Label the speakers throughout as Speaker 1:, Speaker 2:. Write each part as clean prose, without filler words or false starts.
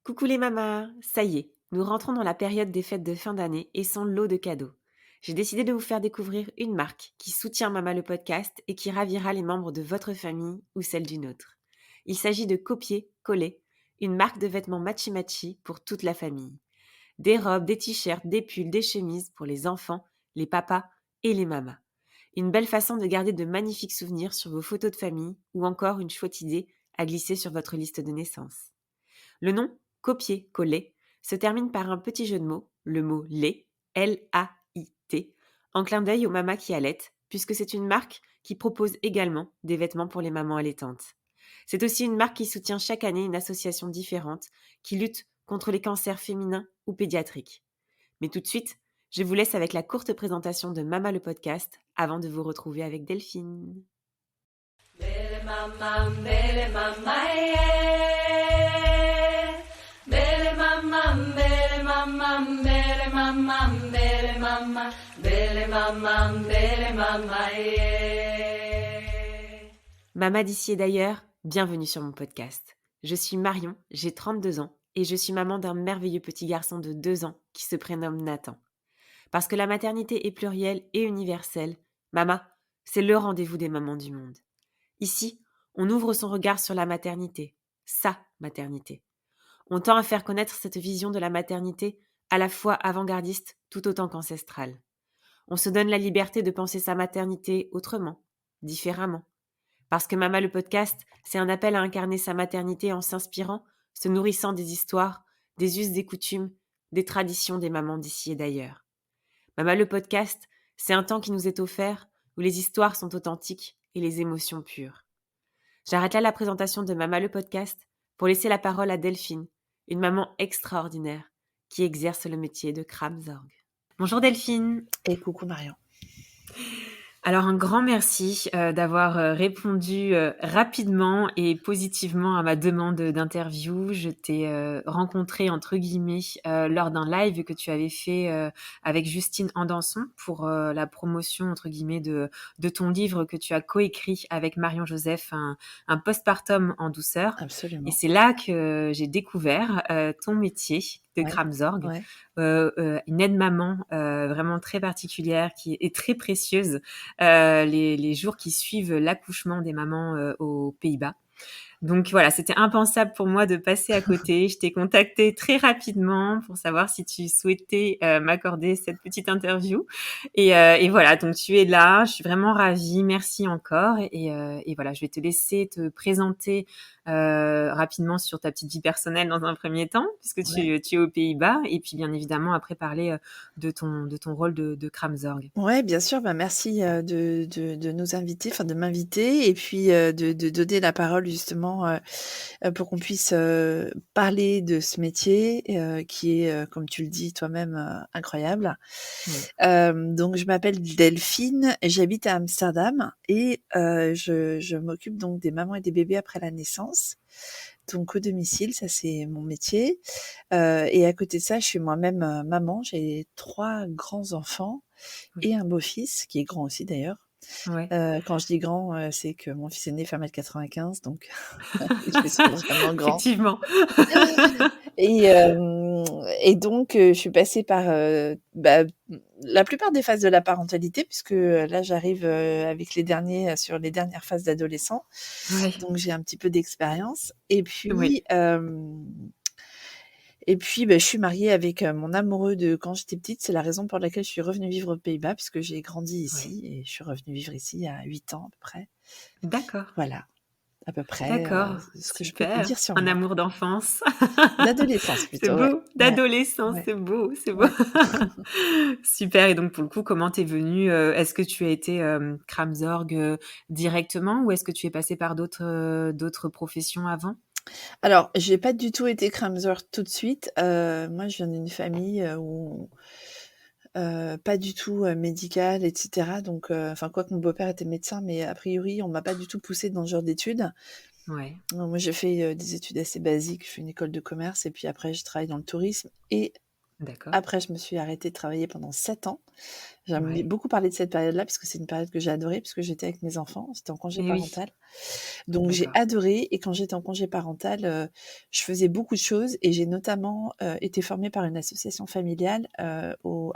Speaker 1: Coucou les mamas, ça y est, nous rentrons dans la période des fêtes de fin d'année et son lot de cadeaux. J'ai décidé de vous faire découvrir une marque qui soutient Mama le podcast et qui ravira les membres de votre famille ou celle d'une autre. Il s'agit de Copier Coller, une marque de vêtements matchy-matchy pour toute la famille. Des robes, des t-shirts, des pulls, des chemises pour les enfants, les papas et les mamas. Une belle façon de garder de magnifiques souvenirs sur vos photos de famille ou encore une chouette idée à glisser sur votre liste de naissance. Le nom copier-coller se termine par un petit jeu de mots, le mot lait, L-A-I-T, en clin d'œil aux mamas qui allaitent, puisque c'est une marque qui propose également des vêtements pour les mamans allaitantes. C'est aussi une marque qui soutient chaque année une association différente qui lutte contre les cancers féminins ou pédiatriques. Mais tout de suite, je vous laisse avec la courte présentation de Mama le podcast avant de vous retrouver avec Delphine.
Speaker 2: Bele mama, yeah. Bele mama, bele mama, bele mama, bele mama, bele mama, bele mama, yeah.
Speaker 1: Mama d'ici et d'ailleurs, bienvenue sur mon podcast. Je suis Marion, j'ai 32 ans et je suis maman d'un merveilleux petit garçon de 2 ans qui se prénomme Nathan. Parce que la maternité est plurielle et universelle, Mama, c'est le rendez-vous des mamans du monde. Ici, on ouvre son regard sur la maternité, sa maternité. On tend à faire connaître cette vision de la maternité à la fois avant-gardiste tout autant qu'ancestrale. On se donne la liberté de penser sa maternité autrement, différemment. Parce que Mama le podcast, c'est un appel à incarner sa maternité en s'inspirant, se nourrissant des histoires, des us, des coutumes, des traditions des mamans d'ici et d'ailleurs. Mama le podcast, c'est un temps qui nous est offert où les histoires sont authentiques et les émotions pures. J'arrête là la présentation de Mama le podcast pour laisser la parole à Delphine, une maman extraordinaire qui exerce le métier de Kramzorg. Bonjour Delphine.
Speaker 3: Et coucou Marion.
Speaker 1: Alors un grand merci d'avoir répondu rapidement et positivement à ma demande d'interview. Je t'ai rencontré entre guillemets lors d'un live que tu avais fait avec Justine Andanson pour la promotion entre guillemets de ton livre que tu as coécrit avec Marion Joseph, un postpartum en douceur.
Speaker 3: Absolument.
Speaker 1: Et c'est là que j'ai découvert ton métier de Kramzorg, une aide-maman vraiment très particulière qui est très précieuse les jours qui suivent l'accouchement des mamans aux Pays-Bas. Donc voilà, c'était impensable pour moi de passer à côté. Je t'ai contacté très rapidement pour savoir si tu souhaitais m'accorder cette petite interview. Et voilà, donc tu es là. Je suis vraiment ravie. Merci encore. Et voilà, je vais te laisser te présenter rapidement sur ta petite vie personnelle dans un premier temps, puisque tu es aux Pays-Bas. Et puis bien évidemment, après parler de ton rôle de Kramzorg.
Speaker 3: Ouais, bien sûr. Merci de nous inviter, de m'inviter et puis de donner la parole justement pour qu'on puisse parler de ce métier qui est, comme tu le dis toi-même, incroyable. Donc, je m'appelle Delphine, j'habite à Amsterdam et je m'occupe donc des mamans et des bébés après la naissance. Donc au domicile, ça c'est mon métier. Et à côté de ça, je suis moi-même maman. J'ai 3 grands enfants et un beau-fils qui est grand aussi d'ailleurs.
Speaker 1: Ouais.
Speaker 3: Quand je dis grand, c'est que mon fils aîné fait 1m95, donc je suis vraiment grand.
Speaker 1: Effectivement.
Speaker 3: Et donc, je suis passée par la plupart des phases de la parentalité, puisque là, j'arrive avec sur les dernières phases d'adolescent.
Speaker 1: Ouais.
Speaker 3: Donc, j'ai un petit peu d'expérience. Et puis,
Speaker 1: Oui.
Speaker 3: je suis mariée avec mon amoureux de quand j'étais petite. C'est la raison pour laquelle je suis revenue vivre aux Pays-Bas, puisque j'ai grandi ici et je suis revenue vivre ici il y a 8 ans à peu près.
Speaker 1: D'accord.
Speaker 3: Voilà, à peu près
Speaker 1: D'accord.
Speaker 3: ce que je peux te dire sur
Speaker 1: Un
Speaker 3: moi.
Speaker 1: amour d'enfance.
Speaker 3: D'adolescence plutôt.
Speaker 1: C'est beau, d'adolescence,
Speaker 3: Ouais.
Speaker 1: c'est beau, c'est beau.
Speaker 3: Ouais.
Speaker 1: Super. Et donc pour le coup, comment t'es venue est-ce que tu as été Kramzorg directement ou est-ce que tu es passée par d'autres professions avant?
Speaker 3: Alors, j'ai pas du tout été Kramzorg tout de suite. Moi, je viens d'une famille où pas du tout médicale, etc. Donc, quoique mon beau-père était médecin, mais a priori, on m'a pas du tout poussée dans ce genre d'études.
Speaker 1: Ouais.
Speaker 3: Moi, j'ai fait des études assez basiques. Je fais une école de commerce et puis après, je travaille dans le tourisme et
Speaker 1: D'accord.
Speaker 3: Après, je me suis arrêtée de travailler pendant 7 ans. J'aime
Speaker 1: Ouais.
Speaker 3: beaucoup parler de cette période-là parce que c'est une période que j'ai adorée puisque j'étais avec mes enfants, j'étais en congé
Speaker 1: Et oui,
Speaker 3: parental. Donc j'ai
Speaker 1: d'accord.
Speaker 3: adoré et quand j'étais en congé parental, je faisais beaucoup de choses et j'ai notamment, été formée par une association familiale, au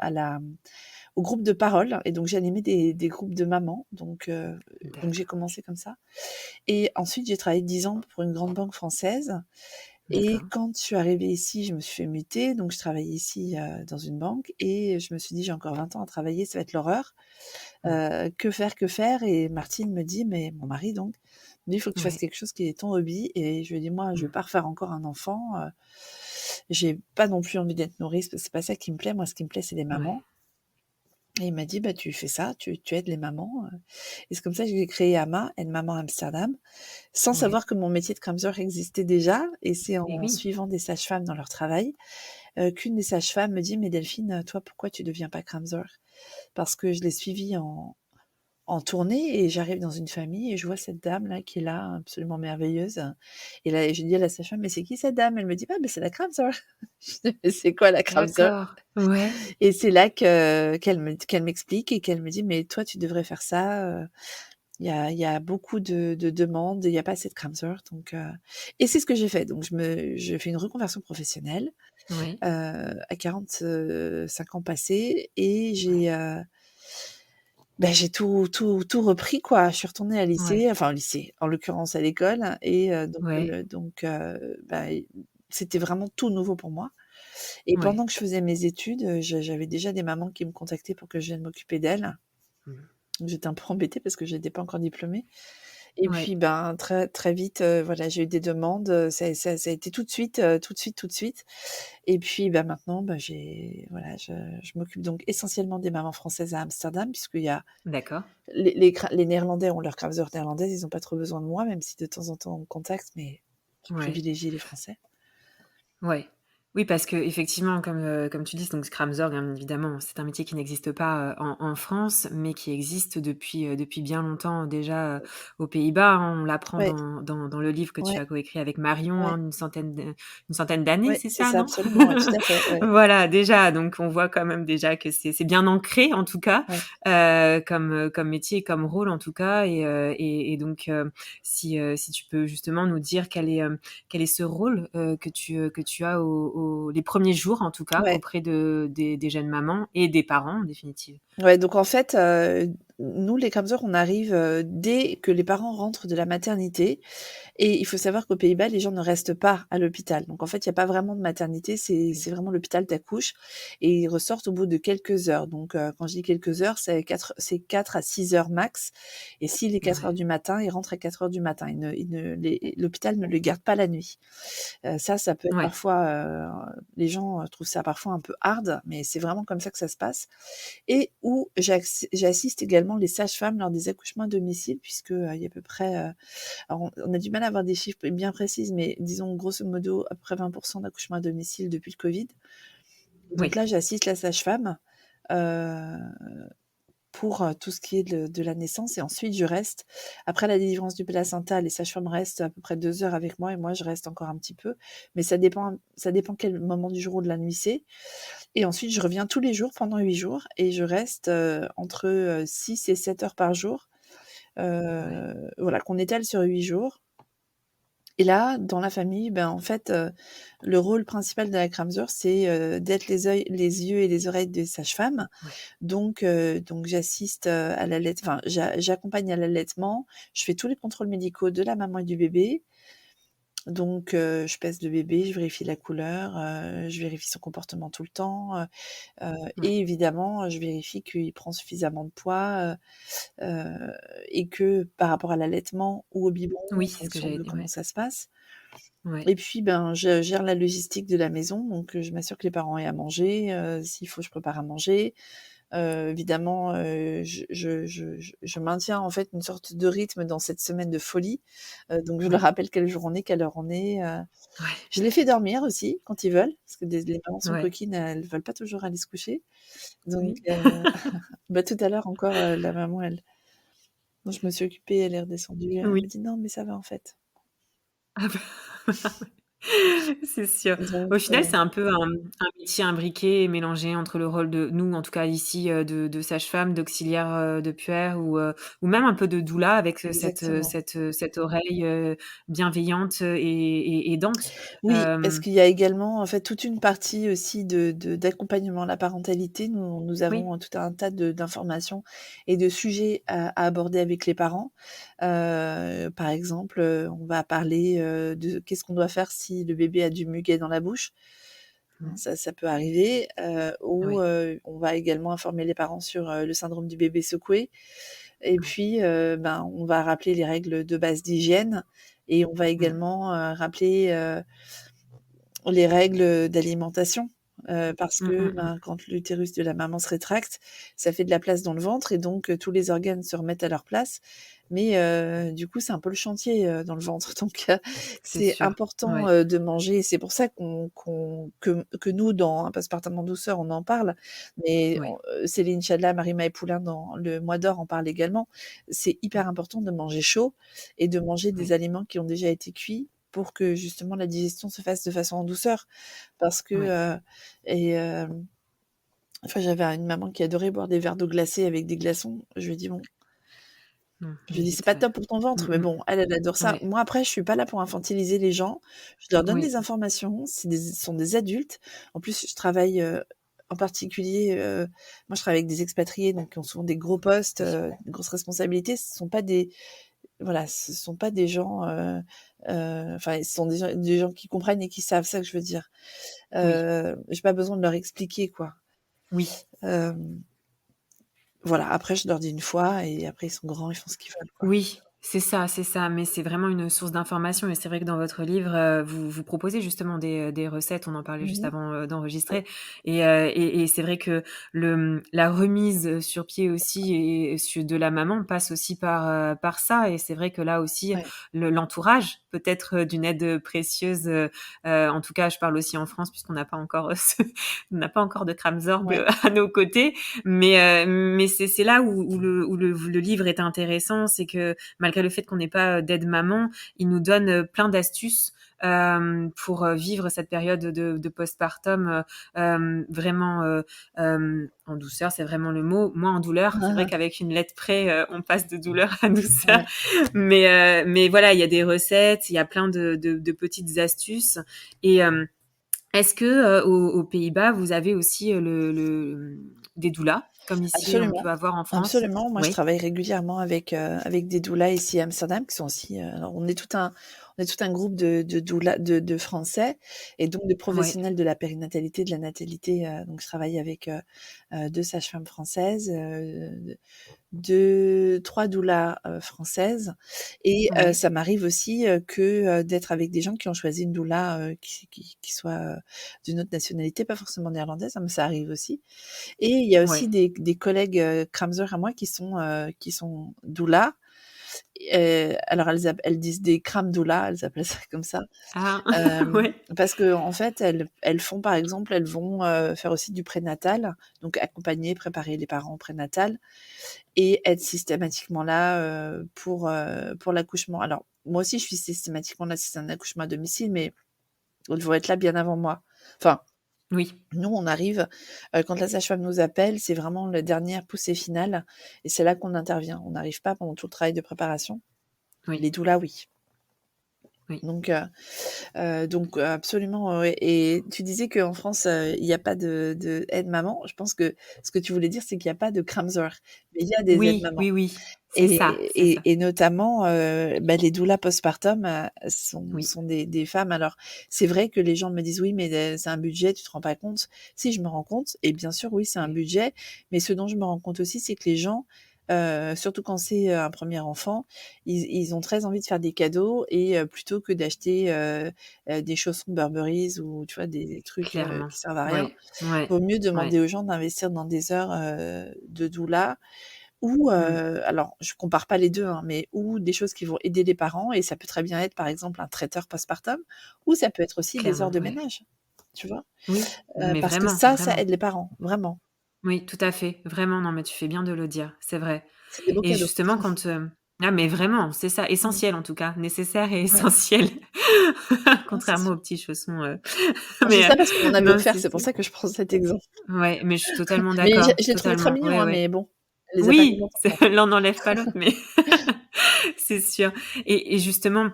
Speaker 3: groupe de parole et donc j'ai animé des groupes de mamans donc j'ai
Speaker 1: D'accord,
Speaker 3: commencé comme ça et ensuite j'ai travaillé 10 ans pour une grande banque française et
Speaker 1: d'accord.
Speaker 3: quand je suis arrivée ici, je me suis fait muter, donc je travaillais ici, dans une banque et je me suis dit: «J'ai encore 20 ans à travailler, ça va être l'horreur.
Speaker 1: Mmh.
Speaker 3: Que faire, que faire?» Et Martine me dit mais mon mari donc, me dit: «Il faut que tu fasses
Speaker 1: Ouais.
Speaker 3: quelque chose qui est ton hobby» et je lui ai dit: «Moi, je
Speaker 1: Mmh.
Speaker 3: vais pas refaire encore un enfant, j'ai pas non plus envie d'être nourrice, parce que c'est pas ça qui me plaît. Moi, ce qui me plaît, c'est les
Speaker 1: Ouais.
Speaker 3: mamans» et il m'a dit: «Bah, tu fais ça, tu aides les mamans», et c'est comme ça que j'ai créé AMA, Aide Maman Amsterdam, sans
Speaker 1: Ouais.
Speaker 3: savoir que mon métier de Kramzor existait déjà et c'est
Speaker 1: Et
Speaker 3: en
Speaker 1: oui.
Speaker 3: suivant des sages-femmes dans leur travail, qu'une des sages-femmes me dit: «Mais Delphine, toi, pourquoi tu deviens pas Kramzor?» Parce que je l'ai suivie en tournée et j'arrive dans une famille et je vois cette dame-là qui est là, absolument merveilleuse et là, j'ai dit à la sage-femme: «Mais c'est qui cette dame?» Elle me dit: «Bah, c'est la Kramzor». Je dis: «Mais c'est quoi la Kramzor?»
Speaker 1: D'accord. Ouais.
Speaker 3: Et c'est là qu'elle m'explique et qu'elle me dit: «Mais toi, tu devrais faire ça, il y a beaucoup de demandes et il y a pas assez de Kramzor donc» et c'est ce que j'ai fait. Donc je fais une reconversion professionnelle,
Speaker 1: Ouais.
Speaker 3: à 45 ans passés et
Speaker 1: Ouais.
Speaker 3: j'ai tout repris quoi. Je suis retournée à
Speaker 1: Ouais.
Speaker 3: lycée, enfin au lycée, en l'occurrence à l'école et
Speaker 1: Ouais.
Speaker 3: c'était vraiment tout nouveau pour moi et
Speaker 1: Ouais.
Speaker 3: pendant que je faisais mes études, j'avais déjà des mamans qui me contactaient pour que je vienne m'occuper d'elles.
Speaker 1: Mmh.
Speaker 3: Donc j'étais un peu embêtée parce que j'étais pas encore diplômée et
Speaker 1: Ouais.
Speaker 3: puis, ben, très très vite, voilà, j'ai eu des demandes, ça a été tout de suite, tout de suite, tout de suite et puis, bah, maintenant, bah, je m'occupe donc essentiellement des mamans françaises à Amsterdam puisqu'il y a
Speaker 1: D'accord.
Speaker 3: les Néerlandais ont leur Kramzor néerlandaise, ils ont pas trop besoin de moi, même si de temps en temps on me contacte, mais je
Speaker 1: Ouais.
Speaker 3: privilégie les Français.
Speaker 1: Ouais. Oui, parce qu'effectivement, comme tu dis, donc Scramzor, bien évidemment, c'est un métier qui n'existe pas, en France, mais qui existe depuis bien longtemps déjà, aux Pays-Bas, hein. On l'apprend
Speaker 3: Ouais,
Speaker 1: dans le livre que tu
Speaker 3: ouais,
Speaker 1: as coécrit avec Marion,
Speaker 3: ouais,
Speaker 1: hein, une centaine d'années,
Speaker 3: ouais,
Speaker 1: c'est
Speaker 3: c'est
Speaker 1: ça,
Speaker 3: ça
Speaker 1: non?
Speaker 3: absolument, ouais, tout à fait, ouais,
Speaker 1: Voilà, déjà, donc on voit quand même déjà que c'est bien ancré, en tout cas,
Speaker 3: ouais.
Speaker 1: comme métier et comme rôle, en tout cas et donc si tu peux justement nous dire quel est ce rôle, que tu as les premiers jours, en tout cas,
Speaker 3: Ouais.
Speaker 1: auprès des jeunes mamans et des parents, en définitive?
Speaker 3: Ouais, donc en fait, nous les Kramzor, on arrive, dès que les parents rentrent de la maternité et il faut savoir qu'aux Pays-Bas, les gens ne restent pas à l'hôpital. Donc en fait, il y a pas vraiment de maternité, c'est
Speaker 1: Oui.
Speaker 3: vraiment l'hôpital, tu accouches et ils ressortent au bout de quelques heures. Donc quand je dis quelques heures, c'est 4 à 6 heures max et s'il est 4 heures
Speaker 1: Ouais.
Speaker 3: du matin, ils rentrent à 4 heures du matin. Ils ne les l'hôpital ne le garde pas la nuit. Ça peut être
Speaker 1: Ouais.
Speaker 3: parfois, les gens, trouvent ça parfois un peu hard, mais c'est vraiment comme ça que ça se passe et où j'assiste également les sages-femmes lors des accouchements à domicile puisque, il y a à peu près, alors on a du mal à avoir des chiffres bien précises, mais disons grosso modo à peu près 20 d'accouchements à domicile depuis le Covid. Donc
Speaker 1: Oui.
Speaker 3: là, j'assiste la sage-femme, heu, pour, tout ce qui est de la naissance et ensuite je reste après la délivrance du placenta, les sages-femmes restent à peu près 2 heures avec moi et moi je reste encore un petit peu, mais ça dépend quel moment du jour ou de la nuit c'est et ensuite je reviens tous les jours pendant 8 jours et je reste, entre, 6 et 7 heures par jour,
Speaker 1: Ouais.
Speaker 3: voilà, qu'on étale sur 8 jours et là, dans la famille, ben, en fait, le rôle principal de la Kramzor, c'est, d'être les yeux et les oreilles des sages-femmes.
Speaker 1: Ouais.
Speaker 3: Donc j'assiste, à j'accompagne à l'allaitement, je fais tous les contrôles médicaux de la maman et du bébé. Donc je pèse le bébé, je vérifie la couleur, je vérifie son comportement tout le temps,
Speaker 1: Ouais.
Speaker 3: et évidemment, je vérifie qu'il prend suffisamment de poids, et que par rapport à l'allaitement ou au biberon,
Speaker 1: Oui,
Speaker 3: en
Speaker 1: c'est ce que
Speaker 3: fonction
Speaker 1: j'allais
Speaker 3: de
Speaker 1: dire,
Speaker 3: comment
Speaker 1: ouais.
Speaker 3: ça se passe.
Speaker 1: Ouais.
Speaker 3: Et puis, ben, je gère la logistique de la maison, donc je m'assure que les parents aient à manger, s'il faut, je prépare à manger. Évidemment, je maintiens en fait une sorte de rythme dans cette semaine de folie, donc je leur
Speaker 1: Ouais.
Speaker 3: rappelle quel jour on est, quelle heure on est,
Speaker 1: Ouais.
Speaker 3: je les fais dormir aussi quand ils veulent, parce que les mamans sont
Speaker 1: Ouais.
Speaker 3: coquines, elles veulent pas toujours aller se coucher. Donc
Speaker 1: Oui.
Speaker 3: bah, tout à l'heure encore, la maman, elle dont je me suis occupée, elle est redescendue, elle
Speaker 1: Oui.
Speaker 3: me dit: «Non, mais ça va en fait».
Speaker 1: Ah bah C'est sûr.
Speaker 3: Donc
Speaker 1: Au final, c'est un peu un métier imbriqué et mélangé entre le rôle de nous, en tout cas ici, de sage-femme, d'auxiliaire, de puère ou même un peu de doula avec,
Speaker 3: exactement.
Speaker 1: cette oreille, bienveillante, et aidante.
Speaker 3: Oui, parce
Speaker 1: Hem,
Speaker 3: qu'il y a également, en fait, toute une partie aussi d'accompagnement à la parentalité. Nous
Speaker 1: oui.
Speaker 3: avons tout un tas d'informations et de sujets à aborder avec les parents. Par exemple, on va parler, de qu'est-ce qu'on doit faire si le bébé a du muguet dans la bouche? Hein,
Speaker 1: Mmh.
Speaker 3: ça peut arriver, ou,
Speaker 1: Oui.
Speaker 3: on va également informer les parents sur, le syndrome du bébé secoué et
Speaker 1: Ouais.
Speaker 3: puis, ben, on va rappeler les règles de base d'hygiène et on va
Speaker 1: Mmh.
Speaker 3: également, rappeler, les règles d'alimentation, parce
Speaker 1: Mmh,
Speaker 3: que,
Speaker 1: mmh mh.
Speaker 3: ben, quand l'utérus de la maman se rétracte, ça fait de la place dans le ventre et donc tous les organes se remettent à leur place. Mais du coup, c'est un peu le chantier, dans le ventre. Donc
Speaker 1: C'est
Speaker 3: c'est
Speaker 1: sûr.
Speaker 3: important,
Speaker 1: Ouais.
Speaker 3: de manger. C'est pour ça que nous, dans Un Postpartum en douceur, on en parle. Mais
Speaker 1: Ouais.
Speaker 3: Céline Chadla, Marie-Maë Poulain, dans Le Mois d'or, en parlent également. C'est
Speaker 1: Mmh.
Speaker 3: hyper important de manger chaud et de manger des
Speaker 1: Oui.
Speaker 3: aliments qui ont déjà été cuits pour que justement la digestion se fasse de façon en douceur. Parce que,
Speaker 1: Ouais.
Speaker 3: et enfin, j'avais une maman qui adorait boire des verres d'eau glacée avec des glaçons. Je lui ai dit: «Bon»,
Speaker 1: Mmh.
Speaker 3: je
Speaker 1: On
Speaker 3: lui ai dit: «C'est
Speaker 1: évite,
Speaker 3: pas
Speaker 1: ouais.
Speaker 3: top pour ton
Speaker 1: Mmh
Speaker 3: ventre», mais
Speaker 1: mh.
Speaker 3: bon, elle adore ça.
Speaker 1: Ouais.
Speaker 3: Moi, après, je suis pas là pour infantiliser les gens. Je leur donne
Speaker 1: Oui.
Speaker 3: des informations, ce sont des adultes. En plus, je travaille, en particulier, moi, je travaille avec des expatriés, donc qui ont souvent des gros postes,
Speaker 1: Oui.
Speaker 3: des grosses responsabilités. Ce sont pas des Voilà, ce sont pas des gens, enfin, ce sont des gens qui comprennent et qui savent, c'est ça que je veux dire.
Speaker 1: Oui.
Speaker 3: J'ai pas besoin de leur expliquer, quoi.
Speaker 1: Oui.
Speaker 3: Hem, voilà, après je leur dis une fois et après ils sont grands, ils font ce qu'ils veulent, quoi.
Speaker 1: Oui, c'est ça, mais c'est vraiment une source d'information et c'est vrai que dans votre livre, vous proposez justement des recettes, on en parlait juste
Speaker 3: Mmh.
Speaker 1: avant, d'enregistrer et c'est vrai que la remise sur pied aussi et su de la maman passe aussi par ça et c'est vrai que là aussi,
Speaker 3: Ouais.
Speaker 1: l'entourage peut être, d'une aide, précieuse, en tout cas je parle aussi en France puisqu'on n'a pas encore, on n'a pas encore de Kramzorg,
Speaker 3: Ouais.
Speaker 1: à nos côtés, mais c'est là où le livre est intéressant, c'est que malgré le fait qu'on n'ait pas, d'aide-maman, il nous donne, plein d'astuces, pour, vivre cette période de postpartum, vraiment, en douceur, c'est vraiment le mot, moins en douleur. C'est vrai qu'avec une lettre près, on passe de douleur à douceur,
Speaker 3: Ouais.
Speaker 1: mais voilà, il y a des recettes, il y a plein de petites astuces et est-ce que, aux Pays-Bas, vous avez aussi, des doulas, comme ici on
Speaker 3: Absolument,
Speaker 1: peut avoir en France?
Speaker 3: absolument. Moi, je
Speaker 1: Oui,
Speaker 3: travaille régulièrement avec des doulas ici à Amsterdam qui sont aussi, alors on est tout un groupe de doulas de Français et donc de
Speaker 1: ouais,
Speaker 3: professionnels de la périnatalité, de la natalité, donc je travaille avec, 2 sages-femmes françaises, 3 doulas, françaises et
Speaker 1: ouais,
Speaker 3: ça m'arrive aussi, d'être avec des gens qui ont choisi une doula, qui soit, d'une autre nationalité, pas forcément néerlandaise, hein, mais ça arrive aussi. Et il y a aussi
Speaker 1: ouais.
Speaker 3: des collègues, Kramzer à moi qui sont doulas. Alors elles disent des Kram doulas, elles appellent ça comme ça.
Speaker 1: Ah!
Speaker 3: Hem,
Speaker 1: Ouais,
Speaker 3: Parce qu'en fait, elles font par exemple, elles vont, faire aussi du prénatal, donc accompagner, préparer les parents au prénatal et être systématiquement là, pour l'accouchement. Alors moi aussi, je suis systématiquement là si c'est un accouchement à domicile, mais elles vont être là bien avant moi. Enfin,
Speaker 1: oui,
Speaker 3: nous, on arrive, quand la sage-femme nous appelle, c'est vraiment la dernière poussée finale et c'est là qu'on intervient. On n'arrive pas pendant tout le travail de préparation.
Speaker 1: oui,
Speaker 3: Les doulas, oui.
Speaker 1: oui.
Speaker 3: Donc absolument, ouais et tu disais qu'en France, il y a pas de aide-maman. Je pense que ce que tu voulais dire, c'est qu'il y a pas de Kramzer, mais il y a des
Speaker 1: Oui,
Speaker 3: aides-mamans
Speaker 1: oui, oui, c'est
Speaker 3: et
Speaker 1: ça, c'est ça.
Speaker 3: notamment, bah, les doulas postpartum,
Speaker 1: Oui,
Speaker 3: sont des femmes alors c'est vrai que les gens me disent: «Oui, mais c'est un budget, tu te rends pas compte?» Si, je me rends compte et bien sûr, oui, c'est un
Speaker 1: oui,
Speaker 3: budget, mais ce dont je me rends compte aussi, c'est que les gens, surtout quand c'est, un premier enfant, ils ont très envie de faire des cadeaux et plutôt que d'acheter, des chaussons Burberrys ou tu vois, des trucs,
Speaker 1: clairement.
Speaker 3: qui servent à rien,
Speaker 1: Ouais, ouais,
Speaker 3: vaut mieux
Speaker 1: ouais.
Speaker 3: demander aux gens d'investir dans des heures, de doula ou
Speaker 1: Mmh,
Speaker 3: alors je compare pas les 2 hein, mais ou des choses qui vont aider les parents et ça peut très bien être, par exemple, un traiteur postpartum ou ça peut être aussi des heures
Speaker 1: clairement,
Speaker 3: de
Speaker 1: ouais.
Speaker 3: ménage, tu vois?
Speaker 1: Oui, mais
Speaker 3: Parce que
Speaker 1: vraiment,
Speaker 3: ça
Speaker 1: vraiment.
Speaker 3: aide les parents, vraiment.
Speaker 1: Oui, tout à fait, vraiment, non, mais tu fais bien de le dire, c'est vrai
Speaker 3: C'est des beaux
Speaker 1: et
Speaker 3: cadeaux.
Speaker 1: justement Ah mais vraiment, c'est ça,
Speaker 3: Mmh.
Speaker 1: essentiel en tout cas, nécessaire et
Speaker 3: Ouais.
Speaker 1: essentiel.
Speaker 3: Non, c'est
Speaker 1: Contrairement
Speaker 3: sûr.
Speaker 1: aux petits chaussons,
Speaker 3: Je sais
Speaker 1: mais
Speaker 3: ça parce qu'on m'en avait
Speaker 1: non,
Speaker 3: offert,
Speaker 1: c'est
Speaker 3: c'est pour
Speaker 1: sûr.
Speaker 3: ça que je prends cet exemple.
Speaker 1: Ouais, mais je suis totalement
Speaker 3: Mais
Speaker 1: d'accord,
Speaker 3: je les trouvais très
Speaker 1: totalement.
Speaker 3: mignons,
Speaker 1: Ouais,
Speaker 3: hein,
Speaker 1: ouais.
Speaker 3: mais bon, elle les a pas mis
Speaker 1: Oui,
Speaker 3: longtemps,
Speaker 1: c'est
Speaker 3: quoi.
Speaker 1: l'un n'enlève pas l'autre, mais c'est sûr et justement,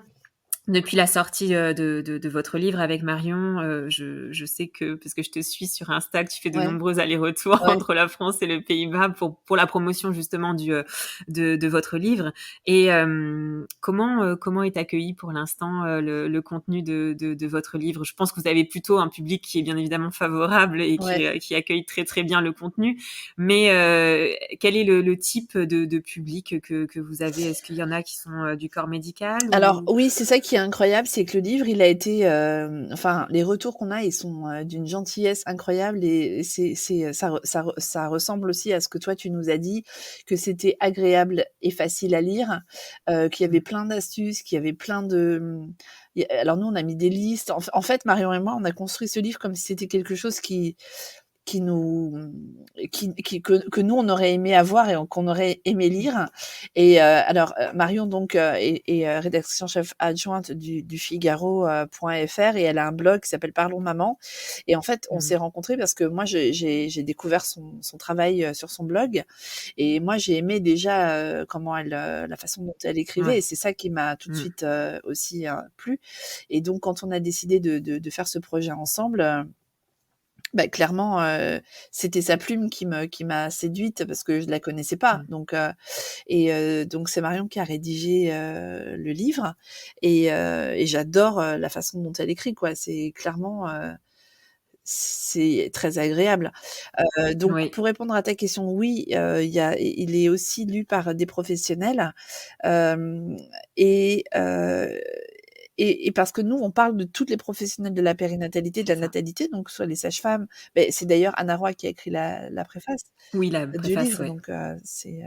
Speaker 1: depuis la sortie, de votre livre avec Marion, je sais que parce que je te suis sur Insta, que tu fais de
Speaker 3: Ouais,
Speaker 1: nombreux allers-retours
Speaker 3: ouais.
Speaker 1: entre la France et le Pays-Bas pour la promotion justement de votre livre et comment est accueilli pour l'instant, le contenu de votre livre? Je pense que vous avez plutôt un public qui est bien évidemment favorable et
Speaker 3: Ouais.
Speaker 1: qui accueille très, très bien le contenu, mais quel est le type de public que vous avez? Est-ce qu'il y en a qui sont, du corps médical
Speaker 3: Alors
Speaker 1: ou
Speaker 3: oui, c'est ça qui est incroyable, c'est que le livre, il a été, enfin, les retours qu'on a, ils sont, d'une gentillesse incroyable et ça ressemble aussi à ce que toi tu nous as dit, que c'était agréable et facile à lire, qu'il y avait
Speaker 1: Mmh.
Speaker 3: plein d'astuces, qu'il y avait plein de, il y a alors nous, on a mis des listes. En fait, Marion et moi, on a construit ce livre comme si c'était quelque chose qui nous qui que nous on aurait aimé avoir et qu'on aurait aimé
Speaker 1: Mmh.
Speaker 3: lire et alors, Marion donc est rédactrice en chef adjointe du Figaro, .fr et elle a un blog qui s'appelle Parlons Maman et en fait, on
Speaker 1: Mmh.
Speaker 3: s'est rencontrés parce que moi j'ai découvert son travail, sur son blog et moi j'ai aimé déjà, comment elle, la façon dont elle écrivait et
Speaker 1: Ouais.
Speaker 3: c'est ça qui m'a tout de
Speaker 1: Mmh.
Speaker 3: suite, aussi, plu et donc quand on a décidé de faire ce projet ensemble, bah, clairement, c'était sa plume qui m'a séduite parce que je la connaissais pas
Speaker 1: Mmh.
Speaker 3: donc c'est Marion qui a rédigé, le livre et j'adore, la façon dont elle écrit, quoi. C'est clairement, c'est très agréable. Donc
Speaker 1: Oui.
Speaker 3: pour répondre à ta question, oui, il est aussi lu par des professionnels, hem et heu et parce que nous, on parle de toutes les professionnels de la périnatalité, de
Speaker 1: C'est
Speaker 3: la
Speaker 1: ça.
Speaker 3: natalité, donc soit les sages-femmes, beh, c'est d'ailleurs Anna Roy qui a écrit la préface
Speaker 1: Oui, la
Speaker 3: du
Speaker 1: préface,
Speaker 3: livre,
Speaker 1: ouais.
Speaker 3: donc c'est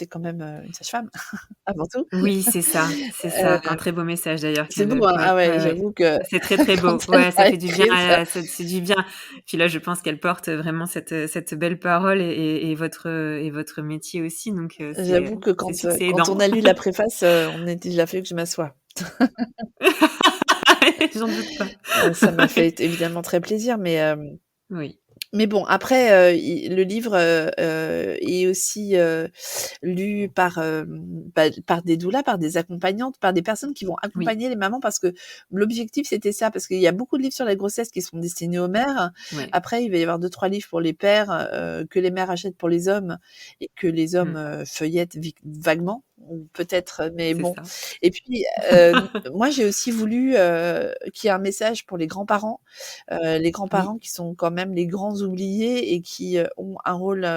Speaker 3: quand même, une sage-femme avant tout.
Speaker 1: Oui, c'est ça, c'est ça. Un
Speaker 3: Heu,
Speaker 1: très beau message d'ailleurs
Speaker 3: c'est
Speaker 1: qu'elle,
Speaker 3: beau, hein? Ah
Speaker 1: ouais,
Speaker 3: ouais,
Speaker 1: ouais, ouais.
Speaker 3: j'avoue que
Speaker 1: C'est très, très
Speaker 3: quand
Speaker 1: beau.
Speaker 3: elle
Speaker 1: Ouais, ça
Speaker 3: a
Speaker 1: fait du bien
Speaker 3: écrit ça,
Speaker 1: à ça c'est du bien. Puis là, je pense qu'elle porte vraiment cette belle parole et votre métier aussi, donc
Speaker 3: j'avoue que
Speaker 1: c'est
Speaker 3: quand
Speaker 1: succédant.
Speaker 3: on a lu la préface, on était il a fallu que je m'assoie.
Speaker 1: J'en doute pas.
Speaker 3: Ça m'a
Speaker 1: Ouais.
Speaker 3: fait évidemment très plaisir,
Speaker 1: Oui,
Speaker 3: mais bon, après, i le livre, est aussi, lu par, par des doulas, par des accompagnantes, par des personnes qui vont
Speaker 1: oui,
Speaker 3: accompagner les mamans parce que l'objectif, c'était ça. Parce qu'il y a beaucoup de livres sur la grossesse qui sont destinés aux mères.
Speaker 1: ouais.
Speaker 3: Après, il va y avoir 2-3 livres pour les pères, que les mères achètent pour les hommes et que les hommes,
Speaker 1: Mmh.
Speaker 3: feuillettent vaguement ou peut-être, mais
Speaker 1: C'est
Speaker 3: bon
Speaker 1: ça.
Speaker 3: et puis, moi, j'ai aussi voulu, qu'il y ait un message pour les
Speaker 1: Oui,
Speaker 3: grands-parents qui sont quand même les grands oubliés et qui, ont un rôle,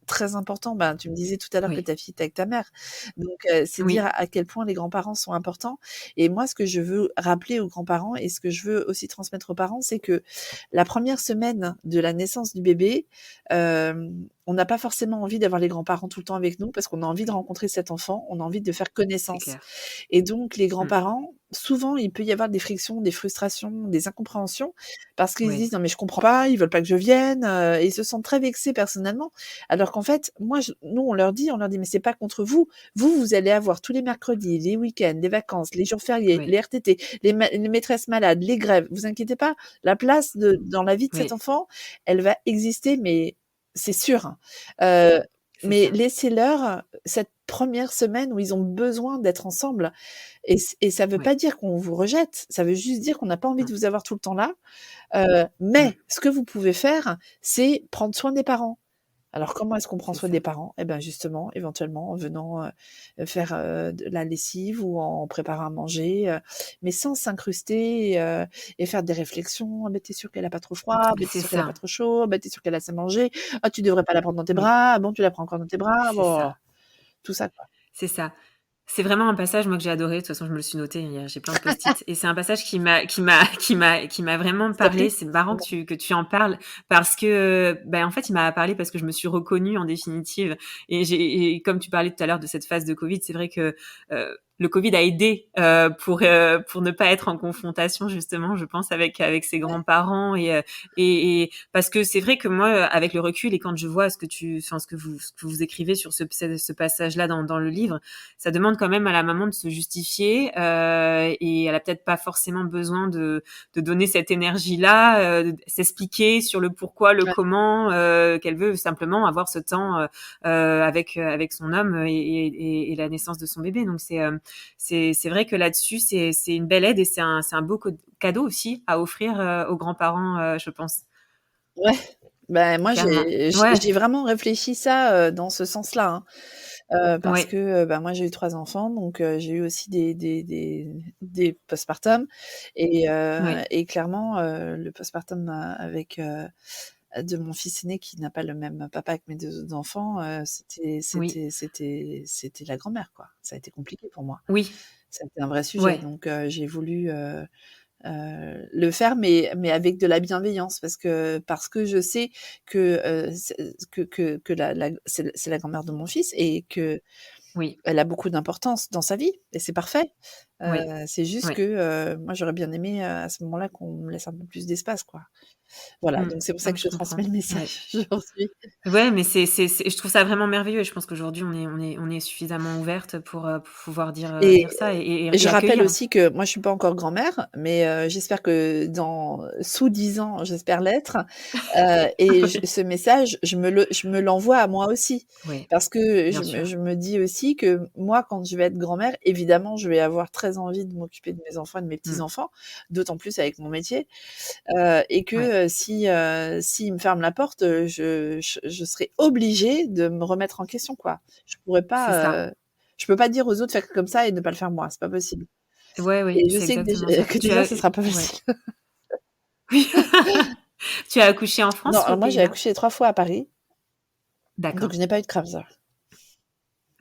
Speaker 3: très important. Ben, tu me disais tout à l'heure que
Speaker 1: oui,
Speaker 3: ta fille était avec ta mère. Donc, c'est dire
Speaker 1: oui,
Speaker 3: à quel point les grands-parents sont importants et moi, ce que je veux rappeler aux grands-parents et ce que je veux aussi transmettre aux parents, c'est que la première semaine de la naissance du bébé, on n'a pas forcément envie d'avoir les grands-parents tout le temps avec nous parce qu'on a envie de rencontrer cet enfant, on a envie de faire
Speaker 1: c'est
Speaker 3: connaissance
Speaker 1: clair.
Speaker 3: et donc les
Speaker 1: Mmh.
Speaker 3: grands-parents, souvent, il peut y avoir des frictions, des frustrations, des incompréhensions parce qu'ils se
Speaker 1: Oui,
Speaker 3: disent: «Non mais je comprends pas, ils veulent pas que je vienne», et ils se sentent très vexés personnellement. Alors qu'en fait, moi je nous on leur dit: «Mais c'est pas contre vous. Vous allez avoir tous les mercredis, les week-ends, les vacances, les jours fériés,
Speaker 1: oui,
Speaker 3: les RTT, les maîtresses malades, les grèves. Vous inquiétez pas, la place de dans la vie de cet
Speaker 1: oui,
Speaker 3: enfant, elle va exister, mais c'est sûr, hein». Heu,
Speaker 1: c'est
Speaker 3: mais
Speaker 1: ça.
Speaker 3: laissez-leur cette première semaine où ils ont besoin d'être ensemble et ça veut
Speaker 1: Ouais.
Speaker 3: pas dire qu'on vous rejette, ça veut juste dire qu'on n'a pas envie
Speaker 1: Mmh.
Speaker 3: de vous avoir tout le temps là,
Speaker 1: Mmh.
Speaker 3: mais ce que vous pouvez faire, c'est prendre soin des parents. Alors comment est-ce qu'on prend
Speaker 1: C'est
Speaker 3: soin
Speaker 1: ça.
Speaker 3: des parents? Eh ben, justement, éventuellement en venant, faire, de la lessive ou en préparant à manger, mais sans s'incruster et faire des réflexions: «Ah beh, tu sûr qu'elle a pas trop froid? Ah beh, tu
Speaker 1: C'est
Speaker 3: sûr qu'elle a pas
Speaker 1: ça.
Speaker 3: trop chaud? Ah beh, tu sûr qu'elle a assez mangé? Ah, tu devrais pas la prendre dans tes
Speaker 1: Oui,
Speaker 3: bras. Ah bon, tu la prends encore dans tes bras?»
Speaker 1: c'est
Speaker 3: bon,
Speaker 1: ça.
Speaker 3: tout ça, quoi.
Speaker 1: C'est ça. C'est vraiment un passage, moi, que j'ai adoré. De toute façon, je me le suis noté, j'ai plein de post-it et c'est un passage qui m'a vraiment
Speaker 3: Ça t'a plu?
Speaker 1: parlé. C'est marrant
Speaker 3: Bon,
Speaker 1: que tu en parles parce que, en fait, il m'a parlé parce que je me suis reconnue en définitive et comme tu parlais tout à l'heure de cette phase de Covid, c'est vrai que, le Covid a aidé pour ne pas être en confrontation justement, je pense, avec ses grands-parents et parce que c'est vrai que moi, avec le recul et quand je vois ce que vous écrivez sur ce passage-là dans le livre, ça demande quand même à la maman de se justifier et elle a peut-être pas forcément besoin de donner cette énergie-là, s'expliquer sur le pourquoi, le
Speaker 3: Ouais.
Speaker 1: comment, qu'elle veut simplement avoir ce temps avec son homme et la naissance de son bébé. Donc c'est vrai que là-dessus c'est une belle aide et c'est un beau cadeau aussi à offrir aux grands-parents, je pense.
Speaker 3: Ouais, bah, moi
Speaker 1: Clairement. Ouais,
Speaker 3: j'ai vraiment réfléchi ça, dans ce sens-là, hein. Parce
Speaker 1: ouais,
Speaker 3: que, bah, moi j'ai eu 3 enfants, donc j'ai eu aussi des postpartum
Speaker 1: ouais,
Speaker 3: et clairement, le postpartum, avec, de mon fils aîné qui n'a pas le même papa que mes 2 autres enfants,
Speaker 1: oui,
Speaker 3: c'était la grand-mère, quoi. Ça a été compliqué pour moi.
Speaker 1: oui,
Speaker 3: Ça a été un vrai sujet,
Speaker 1: ouais,
Speaker 3: donc j'ai voulu, le faire, mais avec de la bienveillance parce que je sais que, que c'est la grand-mère de mon fils et qu'elle
Speaker 1: oui,
Speaker 3: a beaucoup d'importance dans sa vie et c'est parfait.
Speaker 1: oui,
Speaker 3: C'est juste
Speaker 1: oui.
Speaker 3: que, moi j'aurais bien aimé, à ce moment-là qu'on me laisse un peu plus d'espace, quoi. Voilà,
Speaker 1: Mmh.
Speaker 3: donc c'est pour ça
Speaker 1: Non,
Speaker 3: que
Speaker 1: je
Speaker 3: je
Speaker 1: comprends.
Speaker 3: transmets le
Speaker 1: Ouais.
Speaker 3: message aujourd'hui.
Speaker 1: Ouais, mais je trouve ça vraiment merveilleux et je pense qu'aujourd'hui on est suffisamment ouverte pour pouvoir
Speaker 3: Et
Speaker 1: dire ça
Speaker 3: et je
Speaker 1: et
Speaker 3: rappelle
Speaker 1: accueillir.
Speaker 3: aussi que moi je suis pas encore grand-mère, mais j'espère que dans sous 10 ans, j'espère l'être, et
Speaker 1: Oui,
Speaker 3: ce message, je me l'envoie à moi aussi.
Speaker 1: ouais,
Speaker 3: Parce que
Speaker 1: bien sûr.
Speaker 3: je me dis aussi que moi, quand je vais être grand-mère, évidemment, je vais avoir très envie de m'occuper de mes enfants et de mes
Speaker 1: Mmh.
Speaker 3: petits-enfants, d'autant plus avec mon métier, et
Speaker 1: Ouais,
Speaker 3: que, s'ils me ferment la porte, je serai obligée de me remettre en question, quoi.
Speaker 1: c'est ça.
Speaker 3: Je peux pas dire aux autres: «Faites comme ça» et ne pas le faire moi, c'est pas possible.
Speaker 1: Ouais, oui,
Speaker 3: Et je
Speaker 1: c'est
Speaker 3: sais que
Speaker 1: exactement ça.
Speaker 3: que
Speaker 1: Tu
Speaker 3: déjà
Speaker 1: as
Speaker 3: ce sera pas
Speaker 1: ouais.
Speaker 3: facile.
Speaker 1: Oui. Tu as accouché en
Speaker 3: Non,
Speaker 1: France ou aux
Speaker 3: alors moi j'ai
Speaker 1: Pays-Bas?
Speaker 3: accouché 3 fois à Paris, donc
Speaker 1: D'accord.
Speaker 3: je n'ai pas eu de Kramzor.